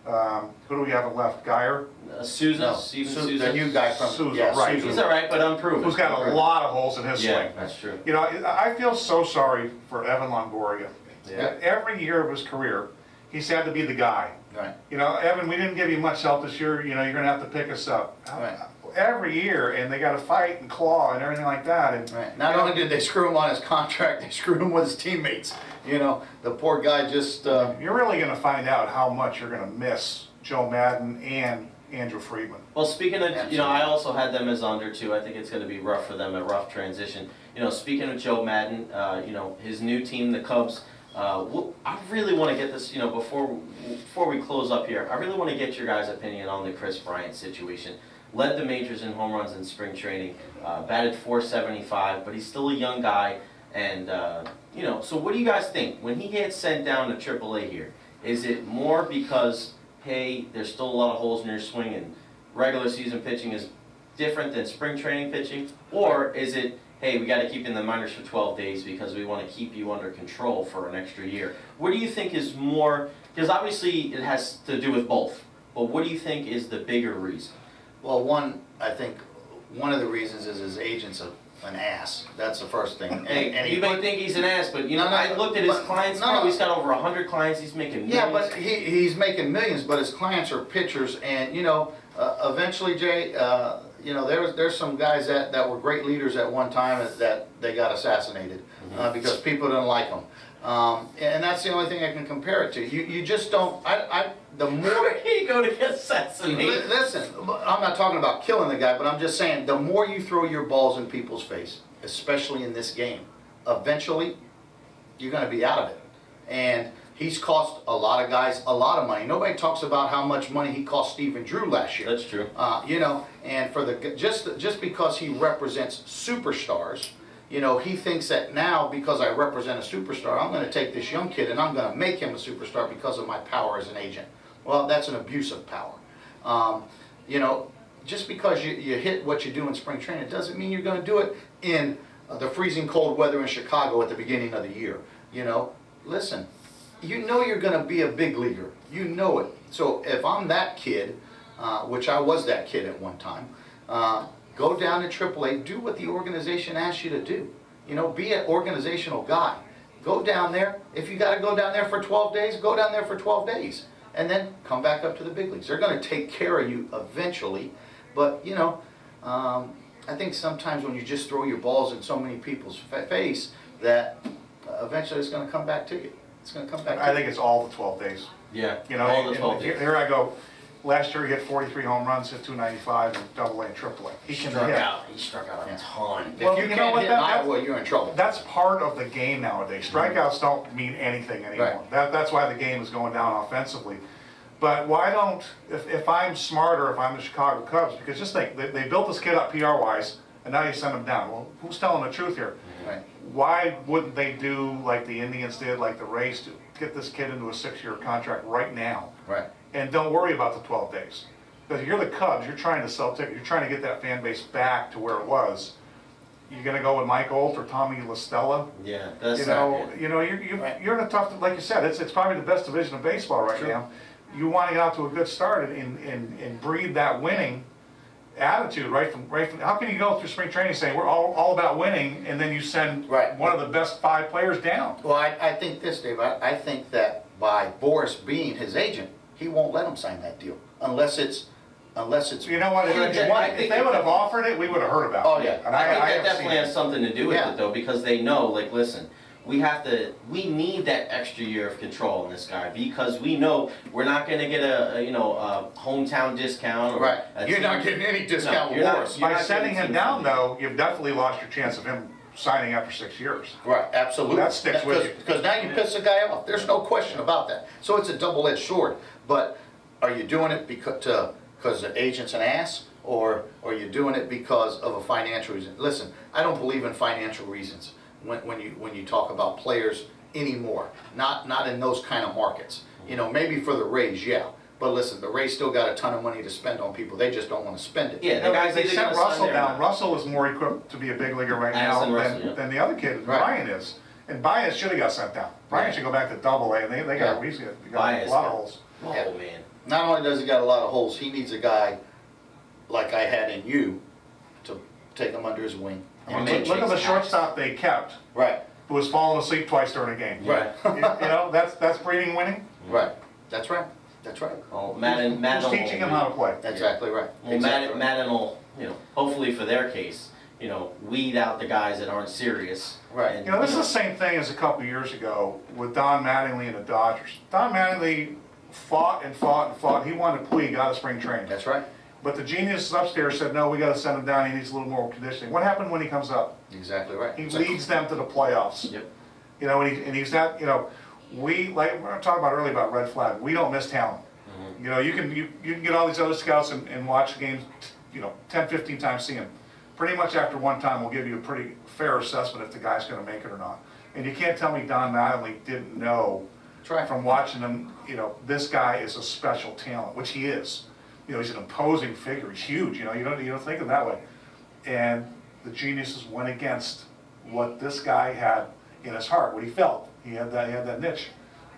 S3: Who do we have left? Geyer?
S1: Souza, Steven Souza.
S2: The new guy from
S3: Souza, right.
S1: He's all right, but unproven.
S3: Who's got a lot of holes in his swing.
S1: Yeah, that's true.
S3: You know, I feel so sorry for Evan Longoria.
S1: Yeah.
S3: Every year of his career, he's had to be the guy.
S2: Right.
S3: You know, Evan, we didn't give you much help this year. You know, you're going to have to pick us up.
S2: Right.
S3: Every year, and they got to fight and claw and everything like that. And
S2: Right. Not only did they screw him on his contract, they screwed him with his teammates. You know, the poor guy just.
S3: You're really going to find out how much you're going to miss Joe Madden and Andrew Friedman.
S1: Well, speaking of,
S2: Absolutely.
S1: I also had them as under too. I think it's going to be rough for them, a rough transition. Speaking of Joe Madden, his new team, the Cubs. I really want to get this, before we close up here. I really want to get your guys' opinion on the Chris Bryant situation. Led the majors in home runs in spring training, batted .475, but he's still a young guy. And so what do you guys think when he gets sent down to AAA here? Is it more because, hey, there's still a lot of holes in your swing and regular season pitching is different than spring training pitching? Or is it, hey, we got to keep you in the minors for 12 days because we want to keep you under control for an extra year? What do you think is more, because obviously it has to do with both, but what do you think is the bigger reason?
S2: Well, I think one of the reasons is his agent's an ass. That's the first thing. And
S1: You may think he's an ass, but
S2: No, no,
S1: I looked at his
S2: but-
S1: clients.
S2: no.
S1: He's got over 100 clients. He's making millions.
S2: Yeah, but he's making millions, but his clients are pitchers, and eventually, Jay, there's some guys that were great leaders at one time that they got assassinated because people didn't like them, and that's the only thing I can compare it to. You just don't. The more
S1: Where do you go to get assassinated?
S2: listen, I'm not talking about killing the guy, but I'm just saying the more you throw your balls in people's face, especially in this game, eventually you're going to be out of it. And he's cost a lot of guys a lot of money. Nobody talks about how much money he cost Stephen Drew last year.
S1: That's true.
S2: And for just because he represents superstars, he thinks that now because I represent a superstar, I'm going to take this young kid and I'm going to make him a superstar because of my power as an agent. Well, that's an abuse of power. Just because you hit what you do in spring training, it doesn't mean you're going to do it in the freezing cold weather in Chicago at the beginning of the year. Listen, you're going to be a big leaguer. You know it. So if I'm that kid, which I was that kid at one time, go down to AAA, do what the organization asks you to do. Be an organizational guy. Go down there. If you got to go down there for 12 days, go down there for 12 days. And then come back up to the big leagues. They're going to take care of you eventually. But, I think sometimes when you just throw your balls in so many people's face, that eventually it's going to come back to you. It's going to come back to you.
S3: I think it's all the 12 days.
S1: Yeah,
S3: All
S1: the 12 days.
S3: Here I go. Last year he hit 43 home runs, hit 295 in AA and AAA. He can hit.
S1: He struck out a ton.
S3: Well,
S2: If you
S3: you know
S2: can't
S3: what,
S2: hit in
S3: that's-
S2: Iowa, you're in trouble.
S3: That's part of the game nowadays. Strikeouts don't mean anything anymore.
S2: Right.
S3: That's why the game is going down offensively. But why don't, if I'm smarter, if I'm the Chicago Cubs, because just think, they built this kid up PR-wise, and now you send him down. Well, who's telling the truth here?
S2: Right.
S3: Why wouldn't they do like the Indians did, like the Rays do? Get this kid into a 6-year contract right now.
S2: Right.
S3: And don't worry about the 12 days. Because you're the Cubs, you're trying to sell tickets, you're trying to get that fan base back to where it was. You're going to go with Mike Olt or Tommy LaStella?
S1: Yeah, that's
S3: You're in a tough, like you said, it's probably the best division of baseball right now. You want to get out to a good start and breed that winning attitude right from. How can you go through spring training saying we're all about winning, and then you send one of the best 5 players down?
S2: Well, I think this, Dave. I think that by Boris being his agent, he won't let him sign that deal unless it's.
S3: You know what?
S1: Well,
S3: If
S1: think
S3: they would have offered it, we would have heard about it.
S2: Oh, yeah.
S3: And
S1: I think that
S3: have
S1: definitely
S3: seen it.
S1: has something to do with it though, because they know, like, listen, we need that extra year of control in this guy because we know we're not going to get a hometown discount. Or
S2: You're not getting any discount with
S1: you're not.
S2: Boris.
S3: By sending him down, though, you've definitely lost your chance of him signing after 6 years.
S2: Right, absolutely.
S3: That sticks with you.
S2: Because now you piss the guy off. There's no question about that. So it's a double-edged sword. But are you doing it because the agent's an ass, or are you doing it because of a financial reason? Listen, I don't believe in financial reasons when you talk about players anymore. Not in those kind of markets. Maybe for the Rays, yeah. But listen, the Rays still got a ton of money to spend on people. They just don't want to spend it.
S1: Yeah, the guys
S3: They
S1: either
S3: sent
S1: gonna sign
S3: Russell
S1: there or
S3: down.
S1: not.
S3: Russell is more equipped to be a big leaguer right now
S1: Addison Russell, yeah.
S3: than the other kid,
S2: Right.
S3: Brian is. And Baez should have got sent down. Brian
S1: Right.
S3: should go back to Double A, and they got,
S2: Yeah.
S3: he's got a
S1: Baez,
S3: lot
S1: yeah.
S3: of holes.
S1: Oh,
S2: Yeah.
S1: man.
S2: Not only does he got a lot of holes, he needs a guy like I had in you to take him under his wing.
S1: Yeah,
S2: And
S1: man.
S2: take-
S3: Look at the
S1: Chase
S3: shortstop they kept,
S2: Right,
S3: who was falling asleep twice during a game.
S2: right,
S3: You know, that's breeding winning.
S2: right. That's right. That's right.
S1: Oh, Madden
S3: Who's teaching him how to play?
S2: Exactly right.
S1: Well,
S2: Exactly right.
S1: Madden will, hopefully for their case, weed out the guys that aren't serious.
S2: Right.
S1: And,
S3: You know, this is the same thing as a couple years ago with Don Mattingly and the Dodgers. Don Mattingly fought and fought and fought. He wanted to plea out of spring training.
S2: That's right.
S3: But the geniuses upstairs said, no, we gotta send him down, he needs a little more conditioning. What happened when he comes up?
S2: Exactly right.
S3: He
S2: It's like-
S3: leads them to the playoffs.
S1: Yep.
S3: And he's not, we were talking about earlier about red flag, we don't miss talent. You can get all these other scouts and watch the games, 10, 15 times, see them. Pretty much after one time, we'll give you a pretty fair assessment if the guy's gonna make it or not. And you can't tell me Don Mattingly didn't know
S2: That's right.
S3: from watching him, this guy is a special talent, which he is. He's an imposing figure, he's huge, you don't think of it that way. And the geniuses went against what this guy had in his heart, what he felt. He had that niche.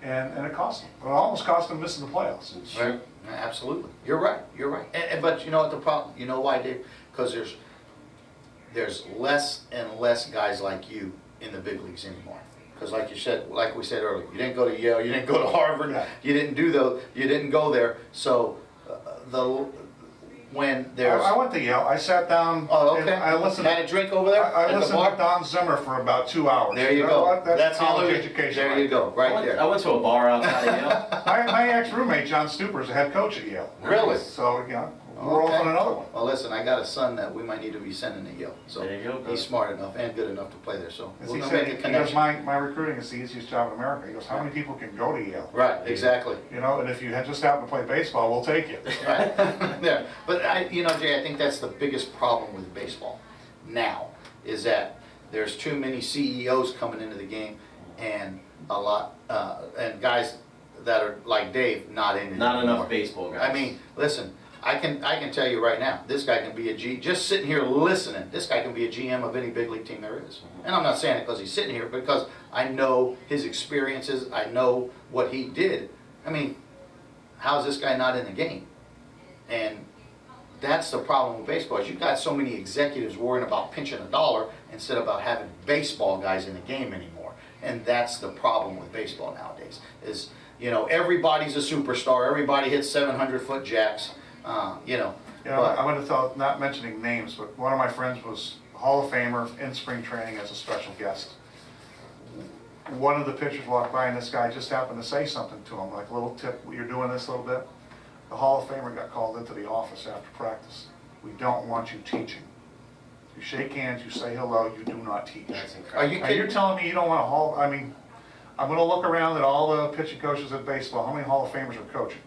S3: And it cost him. It almost cost him missing the playoffs.
S2: Right. Yeah, absolutely. You're right. You're right. But you know what the problem? You know why, Dave? Because there's less and less guys like you in the big leagues anymore. Because like you said, like we said earlier, you didn't go to Yale, you didn't go to Harvard,
S3: Yeah.
S2: you didn't go there. So when there's
S3: I went to Yale. I sat down
S2: oh
S3: and
S2: okay,
S3: I listened.
S2: had a drink over there
S3: I
S2: at the
S3: listened
S2: bar.
S3: to Don Zimmer for about 2 hours.
S2: There you
S3: know
S2: go.
S3: what? That's college
S2: hallelujah.
S3: education.
S2: There
S3: right
S2: you go. Right there.
S1: I went to a bar outside of Yale.
S3: My ex-roommate, John Stupper, is the head coach at Yale.
S2: Really?
S3: So, we're off on another one.
S2: Well, listen, I got a son that we might need to be sending to Yale. So
S1: There you go, brother.
S2: he's smart enough and good enough to play there. So
S3: As
S2: we're
S3: he
S2: gonna
S3: said,
S2: make a
S3: he goes,
S2: connection.
S3: my recruiting is the easiest job in America. He goes, how many people can go to Yale?
S2: Right. Exactly.
S3: And if you had just happened to play baseball, we'll take you.
S2: Right. Yeah. But Jay, I think that's the biggest problem with baseball now is that there's too many CEOs coming into the game and a lot and guys that are like Dave not in it
S1: Not
S2: anymore.
S1: enough baseball guys.
S2: I mean, listen, I can tell you right now, this guy can be a G. Just sitting here listening, this guy can be a GM of any big league team there is. And I'm not saying it because he's sitting here, because I know his experiences. I know what he did. I mean, how is this guy not in the game? And that's the problem with baseball. Is you've got so many executives worrying about pinching a dollar instead of about having baseball guys in the game anymore. And that's the problem with baseball nowadays. Is everybody's a superstar. Everybody hits 700-foot jacks.
S3: I'm
S2: But-
S3: going to tell, not mentioning names, but one of my friends was a Hall of Famer in spring training as a special guest. One of the pitchers walked by and this guy just happened to say something to him, like a little tip, you're doing this a little bit. The Hall of Famer got called into the office after practice. We don't want you teaching. You shake hands, you say hello, you do not teach.
S1: That's
S2: Are
S1: incredible.
S2: you
S3: Now, you're
S2: kidding?
S3: telling me you don't want a Hall, I'm gonna look around at all the pitching coaches at baseball, how many Hall of Famers are coaching?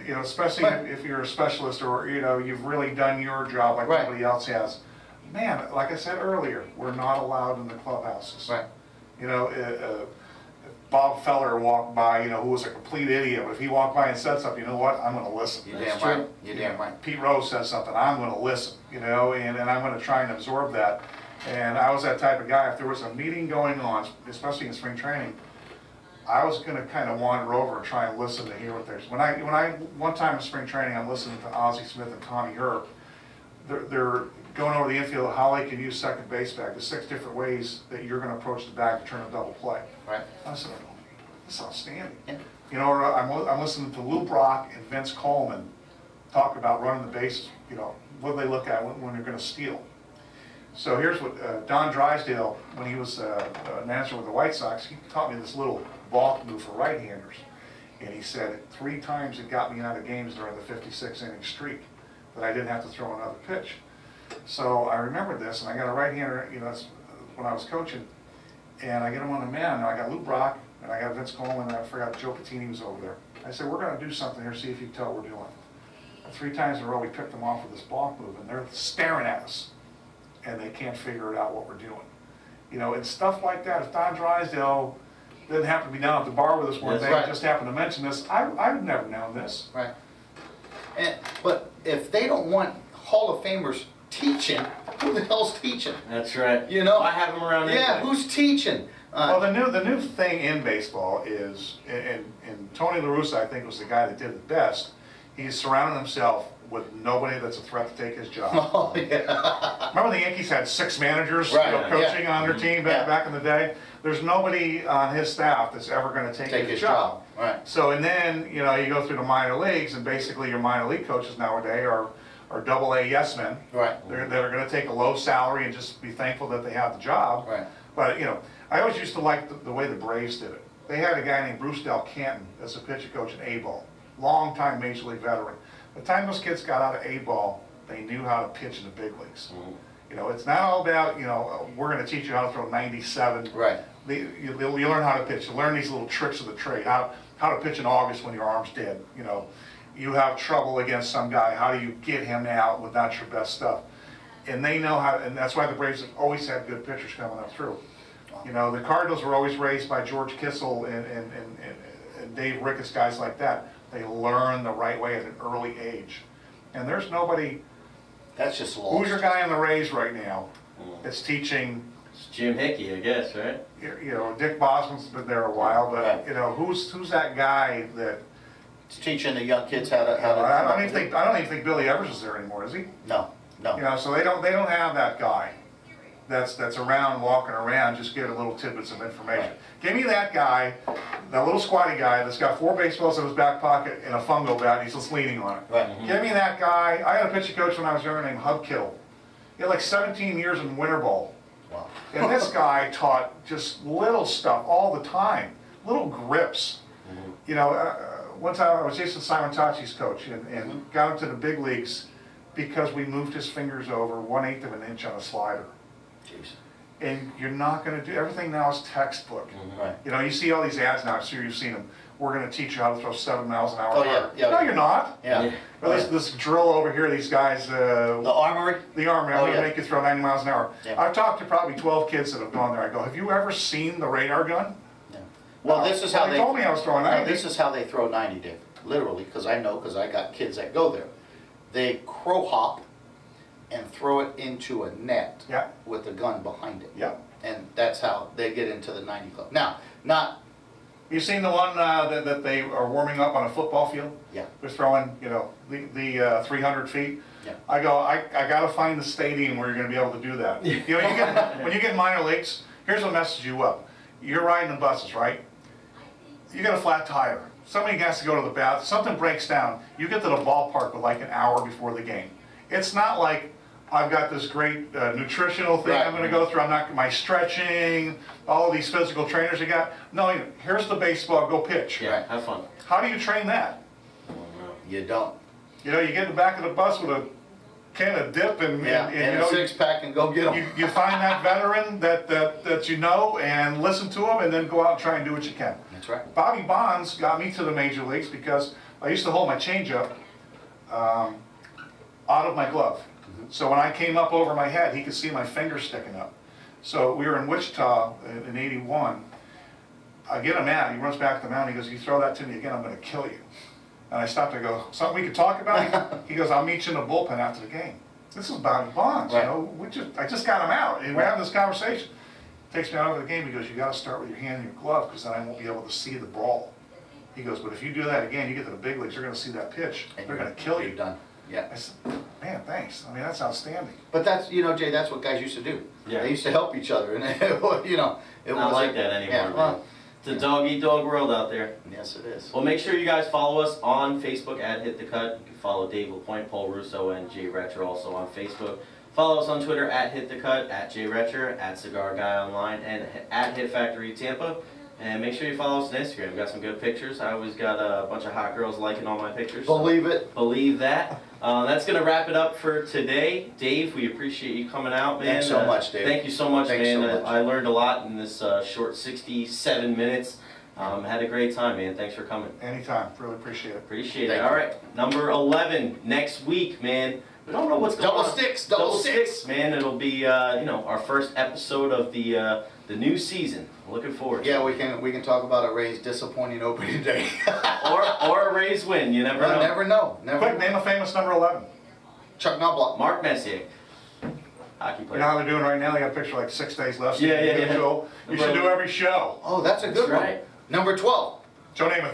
S3: Especially if you're a specialist or, you've really done your job like
S2: Right.
S3: everybody else has. Man, like I said earlier, we're not allowed in the clubhouses.
S2: Right.
S3: Bob Feller walked by, who was a complete idiot, but if he walked by and said something, you know what, I'm gonna listen.
S2: You're
S1: That's
S2: damn
S1: true.
S2: right. You're damn right.
S3: Pete Rose says something, I'm gonna listen, and I'm gonna try and absorb that. And I was that type of guy. If there was a meeting going on, especially in spring training, I was gonna kind of wander over and try and listen to hear what there's. One time in spring training, I'm listening to Ozzie Smith and Tommy Herb. They're going over the infield, how they can use second base back. There's 6 different ways that you're gonna approach the bag to turn a double play.
S2: Right.
S3: I said, this is outstanding.
S2: Yeah.
S3: Or I'm listening to Lou Brock and Vince Coleman talk about running the bases, what do they look at when they're gonna steal. So here's what Don Drysdale, when he was manager with the White Sox, he taught me this little balk move for right-handers. And he said 3 times it got me out of games during the 56-inning streak that I didn't have to throw another pitch. So I remembered this, and I got a right-hander, that's when I was coaching, and I get him on the man, and I got Lou Brock, and I got Vince Coleman, and I forgot Joe Patini was over there. I said, we're gonna do something here, see if you can tell what we're doing. And 3 times in a row, we picked them off with this balk move, and they're staring at us, and they can't figure it out what we're doing. And stuff like that. If Don Drysdale didn't happen to be down at the bar with us one
S2: That's
S3: day,
S2: right.
S3: just happened to mention this, I've never known this.
S2: Right. But if they don't want Hall of Famers teaching, who the hell's teaching?
S1: That's right.
S2: You know?
S1: Why have them around
S2: Yeah,
S1: anyway?
S2: who's teaching?
S3: Well, the new thing in baseball is, and Tony La Russa, I think, was the guy that did it best. He's surrounded himself with nobody that's a threat to take his job.
S2: Oh, yeah.
S3: Remember the Yankees had 6 managers
S2: Right,
S3: coaching
S2: yeah.
S3: on their team
S2: Yeah.
S3: back in the day? There's nobody on his staff that's ever going to take his job.
S2: Right.
S3: So, and then, you know, you go through the minor leagues, and basically your minor league coaches nowadays are double-A yes men.
S2: Right.
S3: They're going to take a low salary and just be thankful that they have the job.
S2: Right.
S3: But, you know, I always used to like the way the Braves did it. They had a guy named Bruce Del Canton as a pitching coach in A-ball, long-time Major League veteran. By the time those kids got out of A-ball, they knew how to pitch in the big leagues. You know, it's not all about, you know, we're going to teach you how to throw 97.
S2: Right.
S3: You learn how to pitch. You learn these little tricks of the trade. How to pitch in August when your arm's dead. You know, you have trouble against some guy. How do you get him out without your best stuff? And they know how, and that's why the Braves have always had good pitchers coming up through. You know, the Cardinals were always raised by George Kissel and Dave Ricketts, guys like that. They learn the right way at an early age. And there's nobody.
S2: That's just lost.
S3: Who's your guy in the Rays right now that's teaching?
S1: It's Jim Hickey, I guess, right?
S3: You know, Dick Bosman's been there a while, but
S2: Right.
S3: you know, who's that guy that?
S2: It's teaching the young kids how to.
S3: I don't even think Billy Evers is there anymore, is he?
S2: No, no.
S3: You know, so they don't have that guy that's around walking around just giving little tidbits of information.
S2: Right.
S3: Give me that guy, that little squatty guy that's got 4 baseballs in his back pocket and a fungo bat, and he's just leaning on it.
S2: Right.
S3: Give me that guy. I had a pitching coach when I was younger named Hub Kittle. He had like 17 years in winter ball.
S2: Wow.
S3: And this guy taught just little stuff all the time, little grips. You know, one time I was Jason Simontachi's coach and got him to the big leagues because we moved his fingers over 1/8 of an inch on a slider.
S2: Jeez.
S3: And you're not going to do, everything now is textbook.
S2: Right.
S3: You know, you see all these ads now, I'm sure you've seen them. We're going to teach you how to throw 7 miles an hour.
S2: Oh, yeah,
S3: harder.
S2: yeah.
S3: No, you're not.
S2: Yeah.
S3: Or this drill over here, these guys,
S2: The Armory?
S3: the Army, I'm
S2: Oh,
S3: going to
S2: yeah.
S3: make you throw 90 miles an hour.
S2: Yeah.
S3: I've talked to probably 12 kids that have gone there. I go, have you ever seen the radar gun?
S2: Yeah. Well, this is how
S3: They told me I was throwing
S2: no,
S3: 90.
S2: this is how they throw 90, Dave. Literally, because I got kids that go there. They crow hop and throw it into a net
S3: Yeah.
S2: with the gun behind it.
S3: Yeah.
S2: And that's how they get into the 90 club. Now, not,
S3: You seen the one that they are warming up on a football field?
S2: yeah,
S3: They're throwing, you know, the 300 feet.
S2: Yeah.
S3: I go, I got to find the stadium where you're going to be able to do that. You know, when you get minor leagues, here's what messes you up. You're riding the buses, right? You got a flat tire. Somebody has to go to the bath. Something breaks down. You get to the ballpark with like an hour before the game. It's not like I've got this great nutritional thing
S2: Right.
S3: I'm going to go through. I'm not my stretching, all of these physical trainers you got. No, here's the baseball. Go pitch.
S1: Yeah, have fun.
S3: How do you train that?
S2: you don't.
S3: You know, you get in the back of the bus with a can of dip and
S2: Yeah,
S3: you
S2: and
S3: know,
S2: a 6-pack and go get them.
S3: you find that veteran that you know and listen to him and then go out and try and do what you can.
S2: That's right.
S3: Bobby Bonds got me to the major leagues because I used to hold my changeup out of my glove. So when I came up over my head, he could see my fingers sticking up. So we were in Wichita in '81. I get him out. He runs back to the mound. He goes, "You throw that to me again, I'm going to kill you." And I stopped. I go, "Something we could talk about?" He goes, "I'll meet you in the bullpen after the game." This is Bobby Bonds.
S2: Right.
S3: You know, I just got him out, and we're having this conversation. Takes me out over the game. He goes, "You got to start with your hand in your glove because then I won't be able to see the ball." He goes, "But if you do that again, you get to the big leagues. You're going to see that pitch.
S2: And
S3: They're going to kill you."
S2: You're done. Yeah.
S3: I said, "Man, thanks. I mean, that's outstanding."
S2: But that's, you know, Jay, that's what guys used to do.
S1: Yeah.
S2: They used to help each other, and you know, it
S1: Not
S2: was
S1: like that anymore,
S2: Yeah,
S1: man.
S2: well,
S1: It's a dog-eat-dog world out there.
S2: yes, it is.
S1: Well, make sure you guys follow us on Facebook at Hit the Cut. You can follow Dave LaPoint, Paul Russo, and Jay Recher also on Facebook. Follow us on Twitter at Hit the Cut, at Jay Recher, at Cigar Guy Online, and at Hit Factory Tampa. And make sure you follow us on Instagram. We've got some good pictures. I always got a bunch of hot girls liking all my pictures. so
S2: Believe it.
S1: Believe that. That's going to wrap it up for today. Dave, we appreciate you coming out, man.
S2: Thanks so much, Dave.
S1: Thank you so much,
S2: Thanks
S1: man.
S2: so much.
S1: I learned a lot in this short 67 minutes. Had a great time, man. Thanks for coming.
S3: Anytime. Really appreciate it.
S1: Appreciate it.
S2: Thank
S1: All
S2: you.
S1: right, number 11 next week, man. We don't know what's going
S2: Double
S1: on.
S2: sticks, double sticks.
S1: man. It'll be our first episode of the new season. Looking forward.
S2: Yeah, we can talk about a Rays disappointing opening day.
S1: or a Rays win. You never know.
S2: Never know.
S3: Quick, name a famous number 11.
S2: Chuck Knobloch.
S1: Mark Messier, hockey
S3: You
S1: player.
S3: know how they're doing right now? They got a picture like 6 days left.
S1: Yeah.
S3: So you should do every show.
S2: Oh, that's a good
S1: That's
S2: one.
S1: right.
S2: Number 12.
S3: Joe Namath.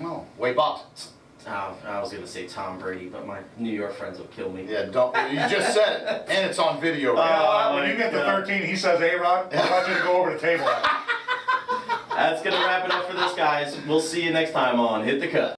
S2: Oh, Wade Boggs.
S1: I was gonna say Tom Brady, but my New York friends will kill me.
S2: Yeah, don't. You just said it, and it's on video.
S3: You know
S2: Right?
S3: what? When you get to 13, he says A-Rod. I want you to go over the table.
S1: That's gonna wrap it up for this, guys. We'll see you next time on Hit the Cut.